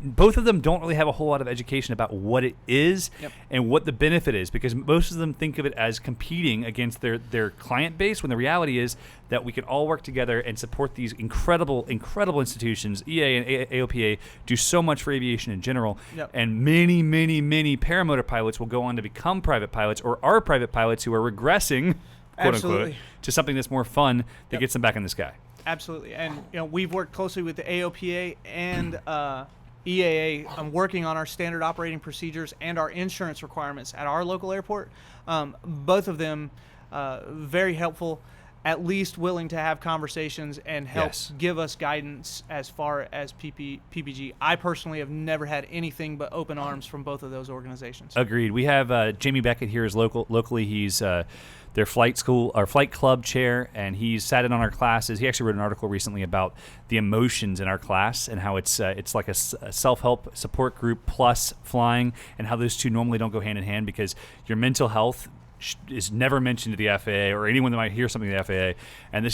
both of them don't really have a whole lot of education about what it is and what the benefit is, because most of them think of it as competing against their client base, when the reality is that we can all work together and support these incredible institutions. EA and AOPA do so much for aviation in general, and many, many, many paramotor pilots will go on to become private pilots or are private pilots who are regressing, quote unquote, to something that's more fun that gets them back in the sky. Absolutely, and we've worked closely with the AOPA and EAA. I'm working on our standard operating procedures and our insurance requirements at our local airport. Both of them very helpful. at least willing to have conversations and help Yes. give us guidance as far as PPG. I personally have never had anything but open arms from both of those organizations. Agreed. We have Jamie Beckett here is locally. He's their flight school or flight club chair, and he's sat in on our classes. He actually wrote an article recently about the emotions in our class and how it's like a self-help support group plus flying, and how those two normally don't go hand in hand because your mental health is never mentioned to the FAA or anyone that might hear something to the FAA. And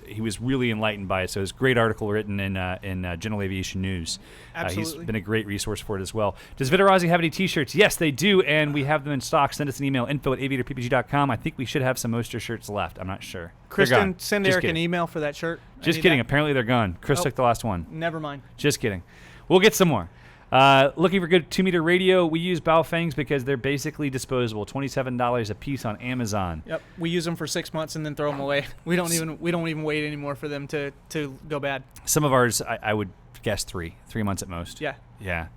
he was really enlightened by it. So it's a great article written in General Aviation News. Absolutely. He's been a great resource for it as well. Does Vitarazi have any T-shirts? Yes, they do, and we have them in stock. Send us an email, info@aviatorppg.com. I think we should have some Moster shirts left. I'm not sure. They're Kristen, gone. send Just Eric kidding. an email for that shirt. I Just need kidding. that. Apparently they're gone. Chris Oh. took the last one. Never mind. Just kidding. We'll get some more. Looking for good 2-meter radio. We use Baofangs because they're basically disposable. $27 a piece on Amazon. Yep, we use them for 6 months and then throw them away. We don't even wait anymore for them to go bad. Some of ours, I would guess 3 months at most. Yeah. Yeah.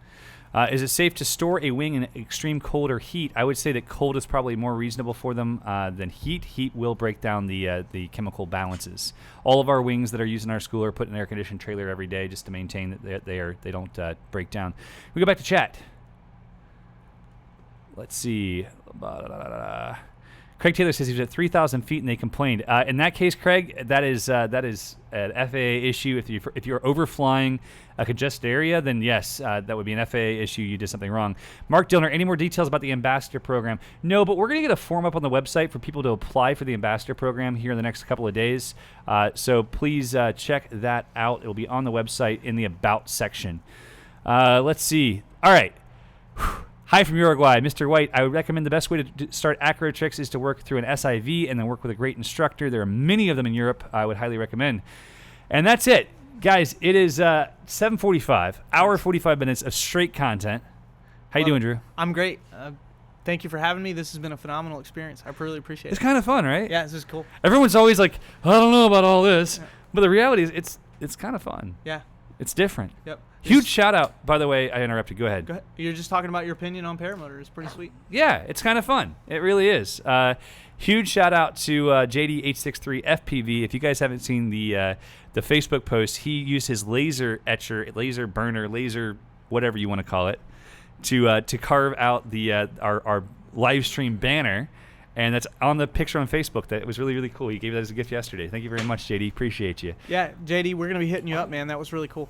Is it safe to store a wing in extreme cold or heat? I would say that cold is probably more reasonable for them than heat. Heat will break down the chemical balances. All of our wings that are used in our school are put in an air-conditioned trailer every day just to maintain that they don't break down. We go back to chat. Let's see. Craig Taylor says he was at 3,000 feet and they complained. In that case, Craig, that is an FAA issue. If you're overflying a congested area, then yes, that would be an FAA issue. You did something wrong. Mark Dillner, any more details about the ambassador program? No, but we're going to get a form up on the website for people to apply for the ambassador program here in the next couple of days. So please check that out. It will be on the website in the About section. Let's see. All right. Hi from Uruguay. Mr. White, I would recommend the best way to start acro tricks is to work through an SIV and then work with a great instructor. There are many of them in Europe. I would highly recommend. And that's it. Guys, it is 7:45, hour 45 minutes of straight content. How you doing, Drew? I'm great. Thank you for having me. This has been a phenomenal experience. I really appreciate It's it. kind of fun, right? Yeah, this is cool. Everyone's always like, I don't know about all this. But the reality is it's kind of fun. Yeah. It's different. Yep. Huge shout out, by the way, I interrupted. Go ahead. Go ahead. You're just talking about your opinion on paramotor. It's pretty sweet. Yeah, it's kind of fun. It really is. Huge shout out to JD863FPV. If you guys haven't seen the Facebook post, he used his laser etcher, laser burner, laser whatever you want to call it, to carve out the our live stream banner, and that's on the picture on Facebook. That it was really, really cool. He gave that as a gift yesterday. Thank you very much, JD. Appreciate you. Yeah, JD, we're gonna be hitting you up, man. That was really cool.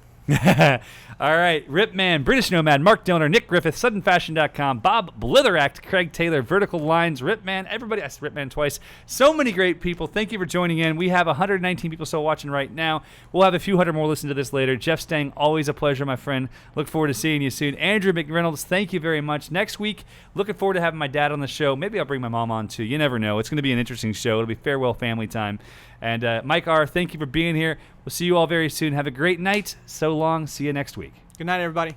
All right, Ripman, British Nomad, Mark Dillner, Nick Griffith, SuddenFashion.com, Bob Blitheract, Craig Taylor, Vertical Lines, Ripman, everybody. I said Ripman twice. So many great people. Thank you for joining in. We have 119 people still watching right now. We'll have a few hundred more listen to this later. Jeff Stang, always a pleasure, my friend. Look forward to seeing you soon. Andrew McReynolds, thank you very much. Next week, looking forward to having my dad on the show. Maybe I'll bring my mom on too. You never know. It's going to be an interesting show. It'll be farewell family time. And Mike R., thank you for being here. We'll see you all very soon. Have a great night. So long. See you next week. Good night, everybody.